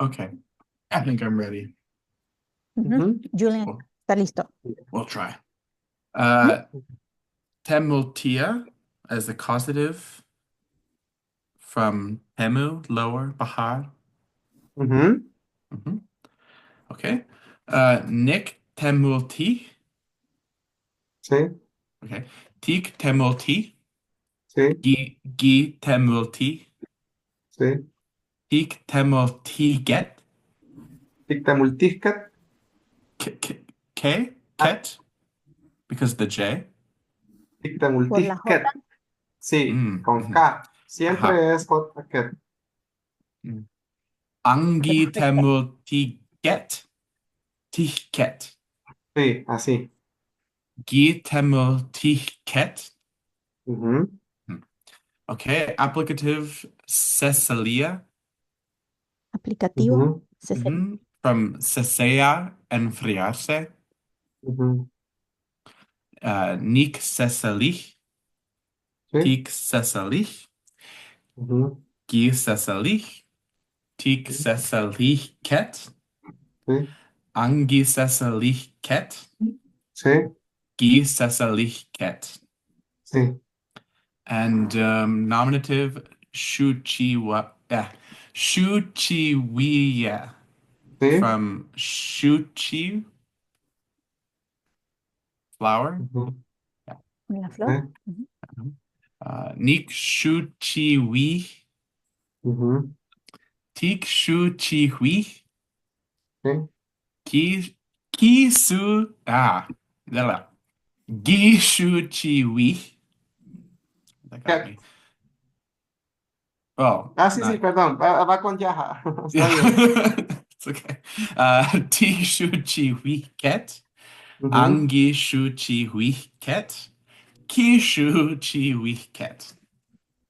Okay, I think I'm ready. Ujú. Julian, We'll, está listo. we'll try. Mhm. Temultia as the causative from Temu, lower, Bahar. Ujú. Okay. Nick temulti. Sí, Okay. Tic temulti. sí, Gi temulti. sí. Tic temultiget. Tictamultiscat. K? Ah, Ket? Because the J. Por la J. tictamultiscat. Sí, con Mhm. K. Ajá. Siempre es J, ket. Mm. Angi temultiget. Ticket. Sí, así. Gi temultiget. Ujú, Okay. Applicative Cecilia. Aplicativo. ujú, From cesea, enfriarse. ujú. Nick Cecily. Sí, Tic Cecily. ujú, Gi Cecily. Tic sí, Cecily ket. sí, Angi Cecily ket. sí, Gi Cecily ket. sí, And nominative shuchiwa. Shuchiwiya. sí, From shuchi, flower. ujú, Yeah. La sí, flor. Ujú. Nik shuchiwi. ujú, Tik shuchiwi. sí. Ki kisu. Yala. Gi shuchiwi. That got Ket. me. Oh, Ah, sí, sí, not. perdón. Va con Yaja. Está Yeah. bien. It's okay. Ti shuchiwi ket. Ujú, Angi shuchiwi-ket. Kishu-chiwi-ket.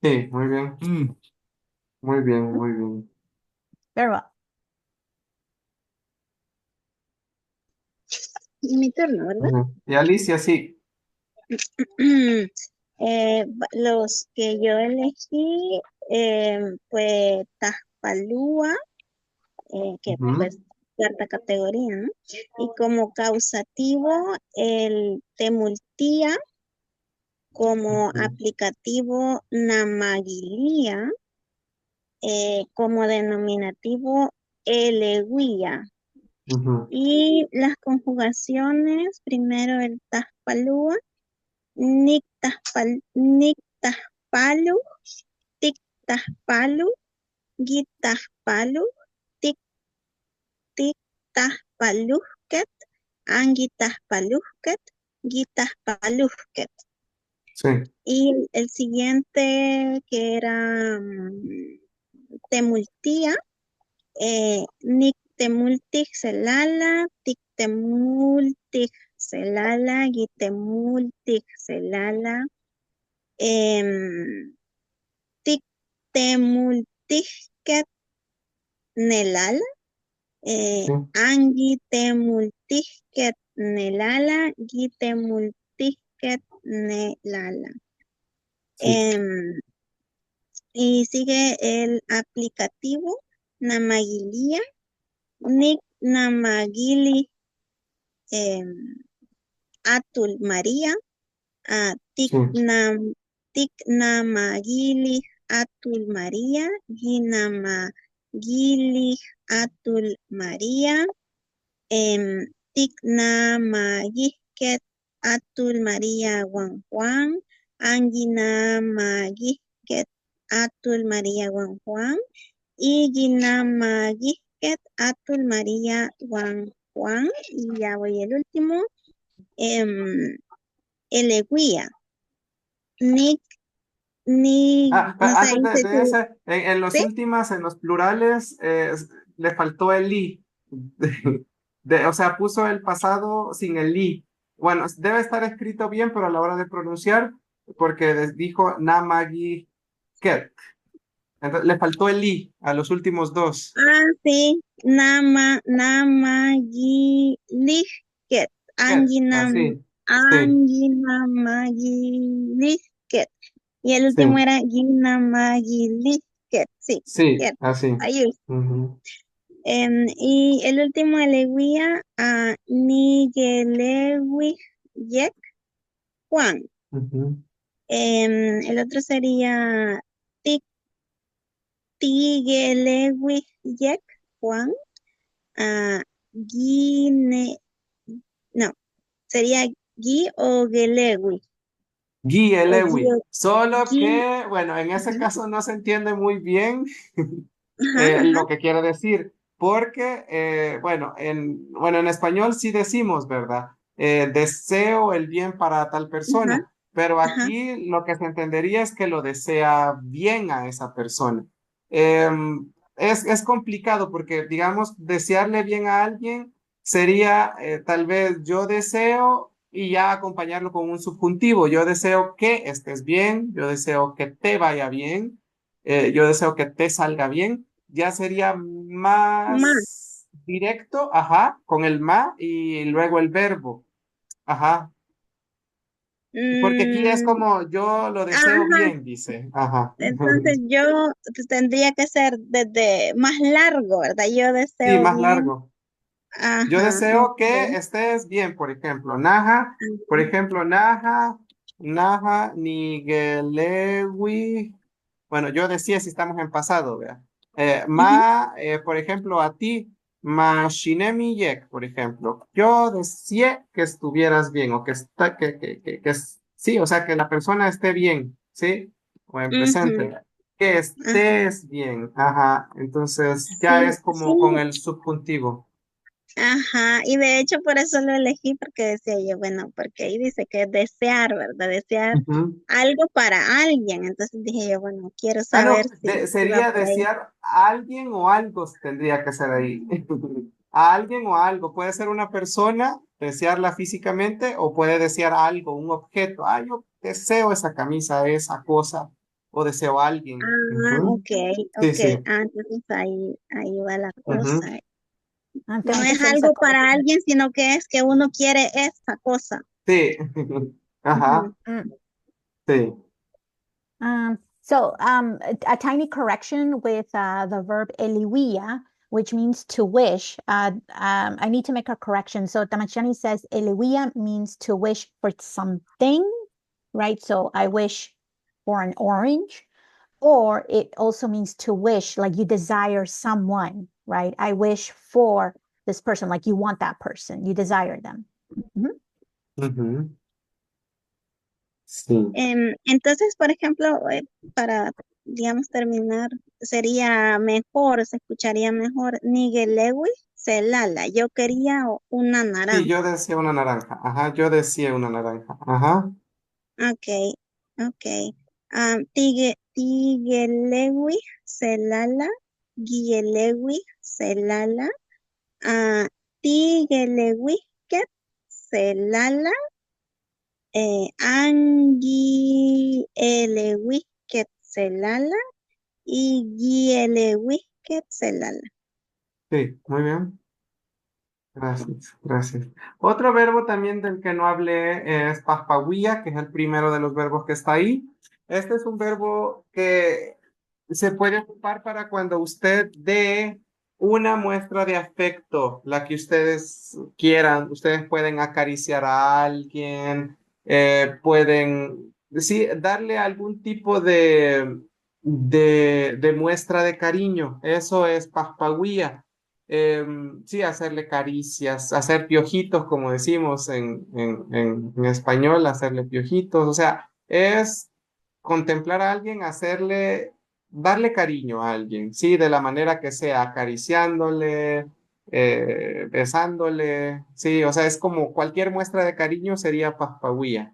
sí, muy bien. Mm. Muy bien, muy bien. Very well. Y mi turno, ¿verdad? Ujú. Y Alicia, sí. Los que yo elegí, pues Taspalúa, que Ujú, pues cuarta categoría, ¿no? Y como causativo, el Temultía, como ujú, aplicativo Namaguilía, como denominativo Eleguía. ujú, Y las conjugaciones, primero el Taspalúa, Nictaspalu, Tictaspalu, Guitaspalu, Tictaspalusket, Anguitaspalusket, Guitaspalusket. sí, Y el siguiente que era Temultía, Nictemultic Celala, Tictemultic Celala, Guitemultic Celala, Tictemultic Nelala, sí, Angitemultisket Nelala, Gitemultisket Nelala. sí, Em, y sigue el aplicativo Namagilia, Nick Namagili Atul María, sí, Tik Namagili Atul María, Ginamagili Atul María, Tiknamagihket Atul María Juan Juan, Anginamagihket Atul María Juan Juan, y Ginamagihket Atul María Juan Juan, y ya voy el último, Eleguía, Nick, no sé, Antes dice de tú, ese, en los ¿sí? últimas, en los plurales, le faltó el i. O sea, puso el pasado sin el i. Bueno, debe estar escrito bien, pero a la hora de pronunciar, porque dijo namagi ket. Entonces, le faltó el i a los últimos dos. Sí, Namagiliket, Ket, así. Sí, Anginamagiliket. Y el último sí, era Ginamagiliket, sí, sí, cierto. así. Ahí. Ujú, Y el último Aleguía a Nigelewi Yek Juan. ujú, El otro sería Tigelewi Yek Juan. ah, Guine, No, sería Gi o Gelewi. O Gi Guielewi. o Solo Gi. que, bueno, en ese Ajá, caso no se entiende muy bien ajá, ajá, lo que quiere decir, porque, bueno, en español sí decimos, ¿verdad? Deseo el bien para tal ajá, persona, pero ajá, aquí lo que se entendería es que lo desea bien a esa persona. Es complicado porque, digamos, desearle bien a alguien sería tal vez yo deseo y ya acompañarlo con un subjuntivo. Yo deseo que estés bien, yo deseo que te vaya bien, yo deseo que te salga bien. Ya sería más. más directo, ajá, con el ma y luego el verbo, ajá. Porque aquí es Mm, como yo lo deseo ajá, bien, dice, ajá. entonces yo tendría que ser desde más largo, ¿verdad? Yo Sí, deseo más bien. largo. Yo Ajá, deseo que ok. estés bien, por ejemplo. Naja, por ejemplo, Naja, Nigelewi. Bueno, yo decía si estamos en pasado, vea. Ujú, Por ejemplo, a ti, ma shinemi yek, por ejemplo. Yo decía que estuvieras bien o sí, o sea, que la persona esté bien, ¿sí? O en ujú, presente. Que ajá. estés bien, ajá. Entonces ya Sí, es como con sí, el subjuntivo. ajá. Y de hecho por eso lo elegí porque decía yo, bueno, porque ahí dice que es desear, ¿verdad? Desear Ujú. algo para alguien. Entonces dije yo, bueno, quiero Ah, saber no, si va sería por ahí. desear a alguien o algo tendría que ser ahí. A alguien o algo. Puede ser una persona, desearla físicamente, o puede desear algo, un objeto. Ah, yo deseo esa camisa, esa cosa, o deseo a alguien. Ah, Ujú. ok, Sí, ok. sí. Ah, entonces ahí va la Ujú. cosa. No Tengo que es ser esa algo cosa. para alguien, sino que es que uno quiere esa cosa. Sí. Ujú. Ajá. Mm. Sí. A tiny correction with the verb eliwia, which means to wish. I need to make a correction. So Tamachani says eliwia means to wish for something, right? So I wish for an orange, or it also means to wish, like you desire someone, right? I wish for this person, like you want that person, you desire them. Mhm. Ujú. Sí. Entonces, por ejemplo, para, digamos, terminar, sería mejor, se escucharía mejor, Nigelewi Celala. Yo quería una Sí, naranja. yo decía una naranja. Ajá, yo decía una naranja. Ajá. Ok, ok. Tigelewi Celala, Guielewi Celala, ah, Tigelewi Celala, Anguielewi Celala y Guielewi Celala. Sí, muy bien. Gracias, gracias. Otro verbo también del que no hablé es paspaguía, que es el primero de los verbos que está ahí. Este es un verbo que se puede ocupar para cuando usted dé una muestra de afecto, la que ustedes quieran. Ustedes pueden acariciar a alguien, pueden, sí, darle algún tipo de muestra de cariño. Eso es paspaguía. Sí, hacerle caricias, hacer piojitos, como decimos en español, hacerle piojitos, o sea, es contemplar a alguien, darle cariño a alguien, sí, de la manera que sea, acariciándole, besándole, sí, o sea, es como cualquier muestra de cariño sería paspaguía.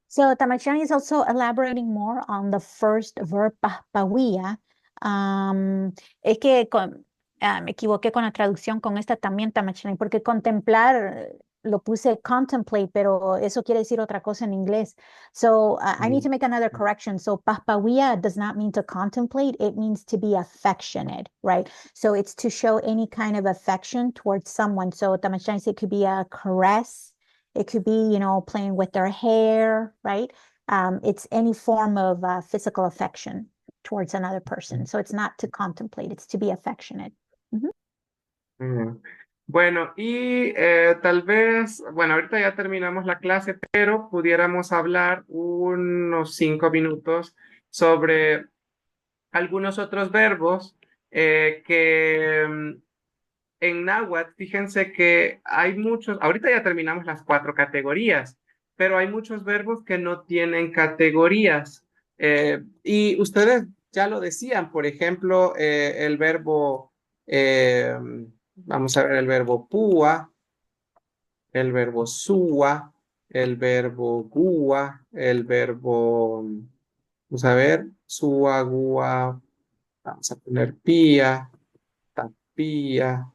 So Tamachani is also elaborating more on the first verb, pahpawia. Es que me equivoqué con la traducción con esta también, Tamachani, porque contemplar lo puse contemplate, pero eso quiere decir otra cosa en inglés. So I need to make another correction. So pahpawia does not mean to contemplate, it means to be affectionate, right? So it's to show any kind of affection towards someone. So Tamachani, it could be a caress. It could be, playing with their hair, right? It's any form of physical affection towards another person. So it's not to contemplate, it's to be affectionate. Mhm. Mm. Bueno, y tal vez, bueno, ahorita ya terminamos la clase, pero pudiéramos hablar unos 5 minutos sobre algunos otros verbos que en náhuatl, fíjense que hay muchos, ahorita ya terminamos las 4 categorías, pero hay muchos verbos que no tienen categorías. Y ustedes ya lo decían, por ejemplo, el verbo, vamos a ver el verbo púa, el verbo sua, el verbo gua, el verbo, vamos a ver, sua, gua, vamos a poner pía, tapía,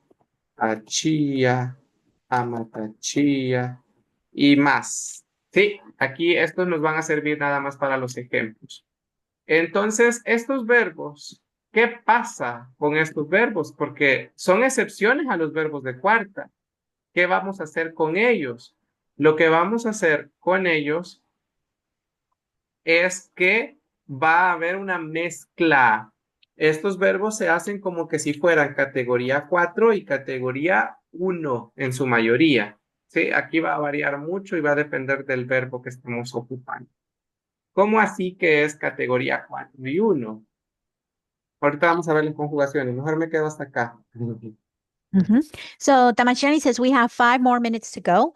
achía, amatachía y más. Sí, aquí estos nos van a servir nada más para los ejemplos. Entonces, estos verbos, ¿qué pasa con estos verbos? Porque son excepciones a los verbos de cuarta. ¿Qué vamos a hacer con ellos? Lo que vamos a hacer con ellos es que va a haber una mezcla. Estos verbos se hacen como que si fueran categoría 4 y categoría 1 en su mayoría. ¿Sí? Aquí va a variar mucho y va a depender del verbo que estemos ocupando. ¿Cómo así que es categoría 4 y 1? Ahorita vamos a ver las conjugaciones. Mejor me quedo hasta acá. So Tamashani says we have 5 more minutes to go.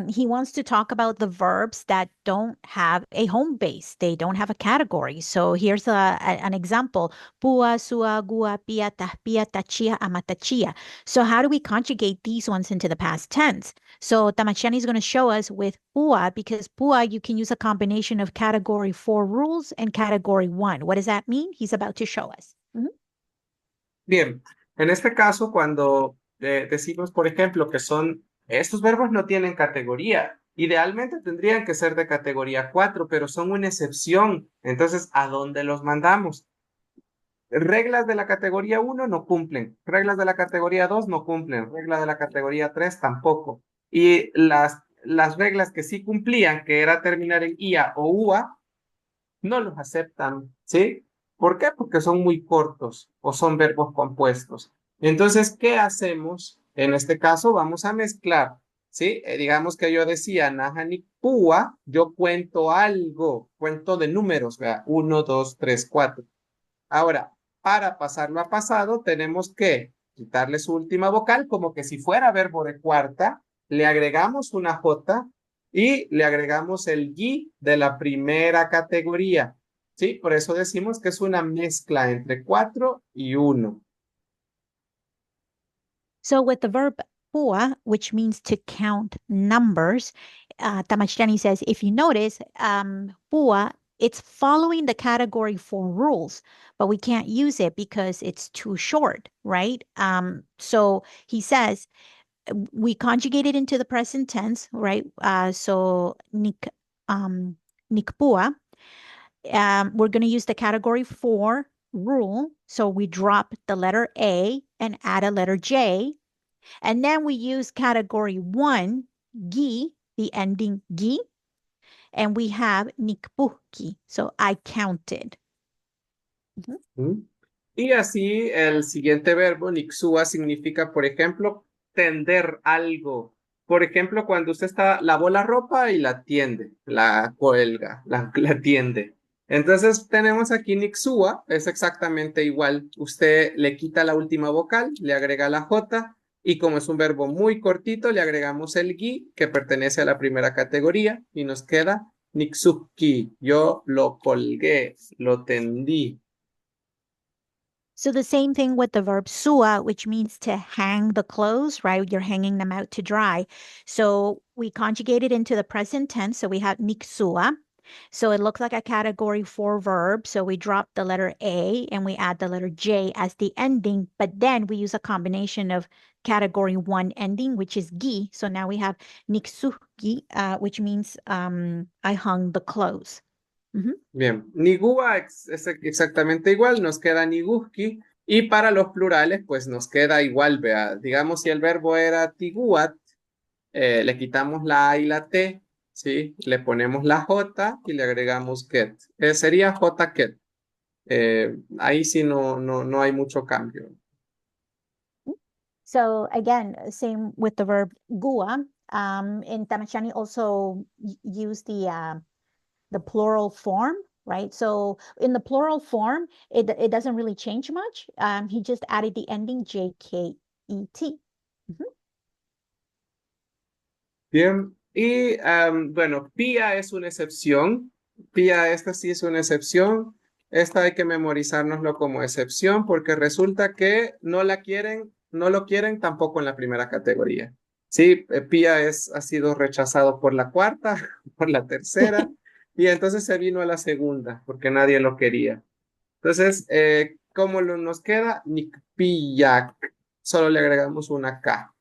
He wants to talk about the verbs that don't have a home base. They don't have a category. So here's an example. Pua, sua, gua, pia, tahpia, tachia, amatachia. So how do we conjugate these ones into the past tense? So Tamashani is going to show us with pua, because pua, you can use a combination of category 4 rules and category 1. What does that mean? He's about to show us. Bien, en este caso, cuando decimos, por ejemplo, que estos verbos no tienen categoría, idealmente tendrían que ser de categoría 4, pero son una excepción. Entonces, ¿a dónde los mandamos? Reglas de la categoría 1 no cumplen, reglas de la categoría 2 no cumplen, reglas de la categoría 3 tampoco. Y las reglas que sí cumplían, que era terminar en IA o UA, no los aceptan, ¿sí? ¿Por qué? Porque son muy cortos o son verbos compuestos. Entonces, ¿qué hacemos? En este caso, vamos a mezclar, ¿sí? Digamos que yo decía, Nahani Púa, yo cuento algo, cuento de números, vea, 1, 2, 3, 4. Ahora, para pasarlo a pasado, tenemos que quitarle su última vocal, como que si fuera verbo de cuarta, le agregamos una J y le agregamos el gui de la primera categoría. ¿Sí? Por eso decimos que es una mezcla entre 4 y 1. So with the verb pua, which means to count numbers, Tamachani says, if you notice, pua, it's following the category 4 rules, but we can't use it because it's too short, right? So he says, we conjugate it into the present tense, right? So nikpua, we're going to use the category 4 rule. So we drop the letter A and add a letter J. And then we use category 1, gi, the ending gi. And we have nikpuhki. So I counted. Y así el siguiente verbo, nixua, significa, por ejemplo, tender algo. Por ejemplo, cuando usted lavó la ropa y la tiende, la cuelga, la tiende. Entonces tenemos aquí nixua, es exactamente igual. Usted le quita la última vocal, le agrega la J y como es un verbo muy cortito, le agregamos el gi, que pertenece a la primera categoría, y nos queda nixuki. Yo lo colgué, lo tendí. So the same thing with the verb sua, which means to hang the clothes, right? You're hanging them out to dry. So we conjugate it into the present tense. So we have niksua. So it looks like a category 4 verb. So we drop the letter A and we add the letter J as the ending, but then we use a combination of category 1 ending, which is gi. So now we have niksuki, which means I hung the clothes. Bien, nigua es exactamente igual, nos queda niguski, y para los plurales, pues nos queda igual, vea, digamos si el verbo era tiguat, le quitamos la A y la T, ¿sí? Le ponemos la J y le agregamos ket. Sería J ket. Ahí sí no hay mucho cambio. So again, same with the verb gua. And Tamashani also use the plural form, right? So in the plural form, it doesn't really change much. He just added the ending JK Mhm. Bien. Y bueno, Pía es una excepción. Pía, esta sí es una excepción. Esta hay que memorizárnoslo como excepción porque resulta que no lo quieren tampoco en la primera categoría. Sí, Pía ha sido rechazado por la cuarta, por la tercera, y entonces se vino a la segunda porque nadie lo quería. Entonces, ¿cómo nos queda? Nikpiyak. Solo le agregamos una K.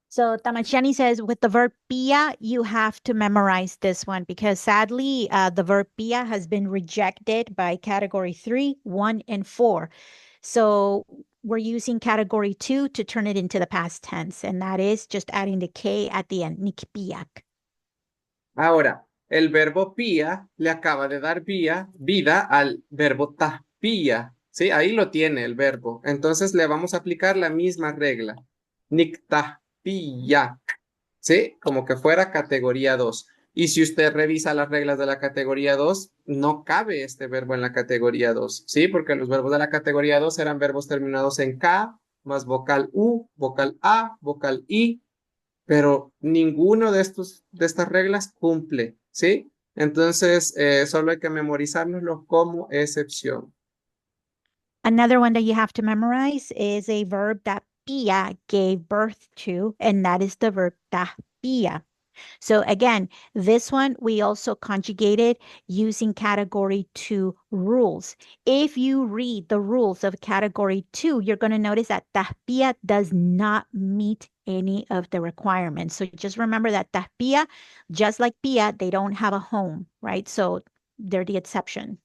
So Tamachani says with the verb pia, you have to memorize this one because sadly, the verb pia has been rejected by category 3, 1, and 4. So we're using category 2 to turn it into the past tense, and that is just adding the K at the end, nikpiak. Ahora, el verbo pía le acaba de dar vida al verbo tahpía. ¿Sí? Ahí lo tiene el verbo. Entonces le vamos a aplicar la misma regla. Niktahpiyak. ¿Sí? Como que fuera categoría 2. Y si usted revisa las reglas de la categoría 2, no cabe este verbo en la categoría 2. ¿Sí? Porque los verbos de la categoría 2 eran verbos terminados en K, más vocal U, vocal A, vocal I, pero ninguno de estas reglas cumple, ¿sí? Entonces, solo hay que memorizárnoslo como excepción. Another one that you have to memorize is a verb that pia gave birth to, and that is the verb tahpia. So again, this one we also conjugated using category 2 rules. If you read the rules of category 2, you're going to notice that tahpia does not meet any of the requirements. So just remember that tahpia, just like pia, they don't have a home, right? So they're the exception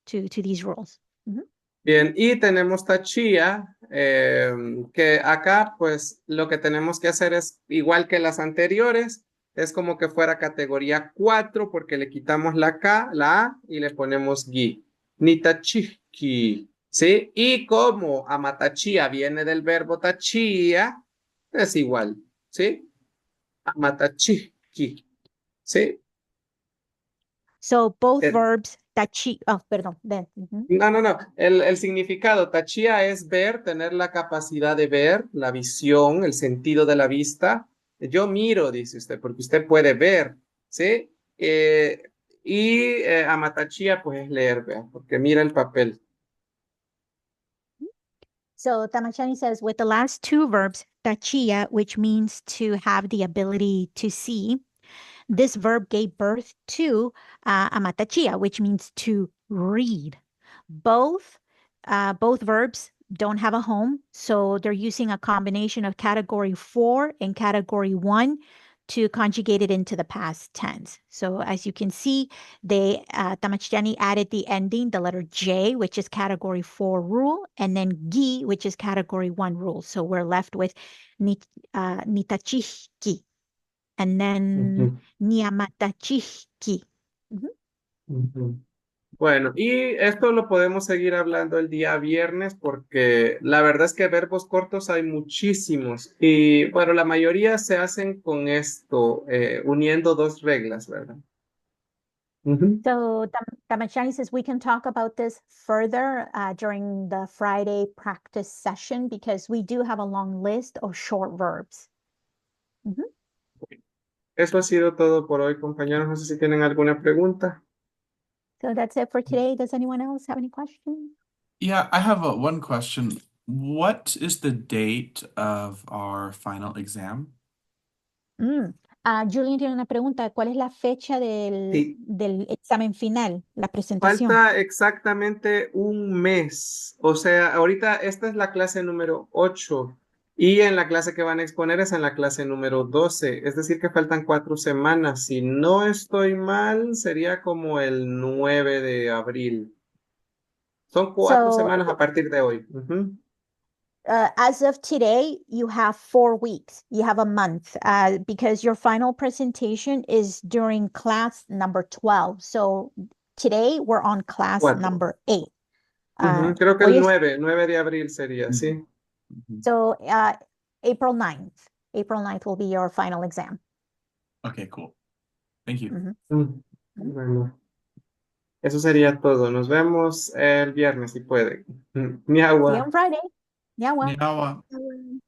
to these rules. Mhm. Bien, y tenemos tachía, que acá pues lo que tenemos que hacer es igual que las anteriores, es como que fuera categoría 4 porque le quitamos la K, la A y le ponemos gui. Ni tachiki, ¿sí? Y como amatachía viene del verbo tachía, es igual, ¿sí? Amatachiki, ¿sí? So both Eh, verbs, tachi, oh, perdón, then. Mhm. No. El significado, tachía es ver, tener la capacidad de ver, la visión, el sentido de la vista. Yo miro, dice usted, porque usted puede ver, ¿sí? Y amatachía, pues es leer, vea, porque mira el papel. So Tamachani says with the last two verbs, tachia, which means to have the ability to see, this verb gave birth to amatachia, which means to read. Both verbs don't have a home, so they're using a combination of category 4 and category 1 to conjugate it into the past tense. So as you can see, Tamachani added the ending, the letter J, which is category 4 rule, and then gi, which is category 1 rule. So we're left with nitachiki, and then Ujú, niamatachiki. Mhm. ujú. Bueno, y esto lo podemos seguir hablando el día viernes porque la verdad es que verbos cortos hay muchísimos y bueno, la mayoría se hacen con esto, uniendo dos reglas, ¿verdad? Ujú. So Tamachani says we can talk about this further during the Friday practice session because we do have a long list of short verbs. Mhm. Eso ha sido todo por hoy, compañeros. No sé si tienen alguna pregunta. So that's it for today. Does anyone else have any questions? Yeah, I have one question. What is the date of our final exam? Mm. Julian tiene una pregunta. ¿Cuál es la fecha del, Sí, del examen final, la presentación? falta exactamente un mes. O sea, ahorita esta es la clase número 8 y en la clase que van a exponer es en la clase número 12. Es decir, que faltan 4 semanas. Si no estoy mal, sería como el 9 de abril. Son cuatro So semanas a partir de hoy. Ujú. as of today, you have 4 weeks. You have a month because your final presentation is during class number 12. So today we're on class 4. number 8. Ujú. Creo que el Hoy es, 9 de abril sería, sí. Mhm. so April 9th. April 9th will be your final exam. Okay, cool. Thank you. Mhm. Mm. Mhm. Bueno, eso sería todo. Nos vemos el viernes si puede. See you Miagua. on Friday. Yeah, well, Yawa. Ah, bueno.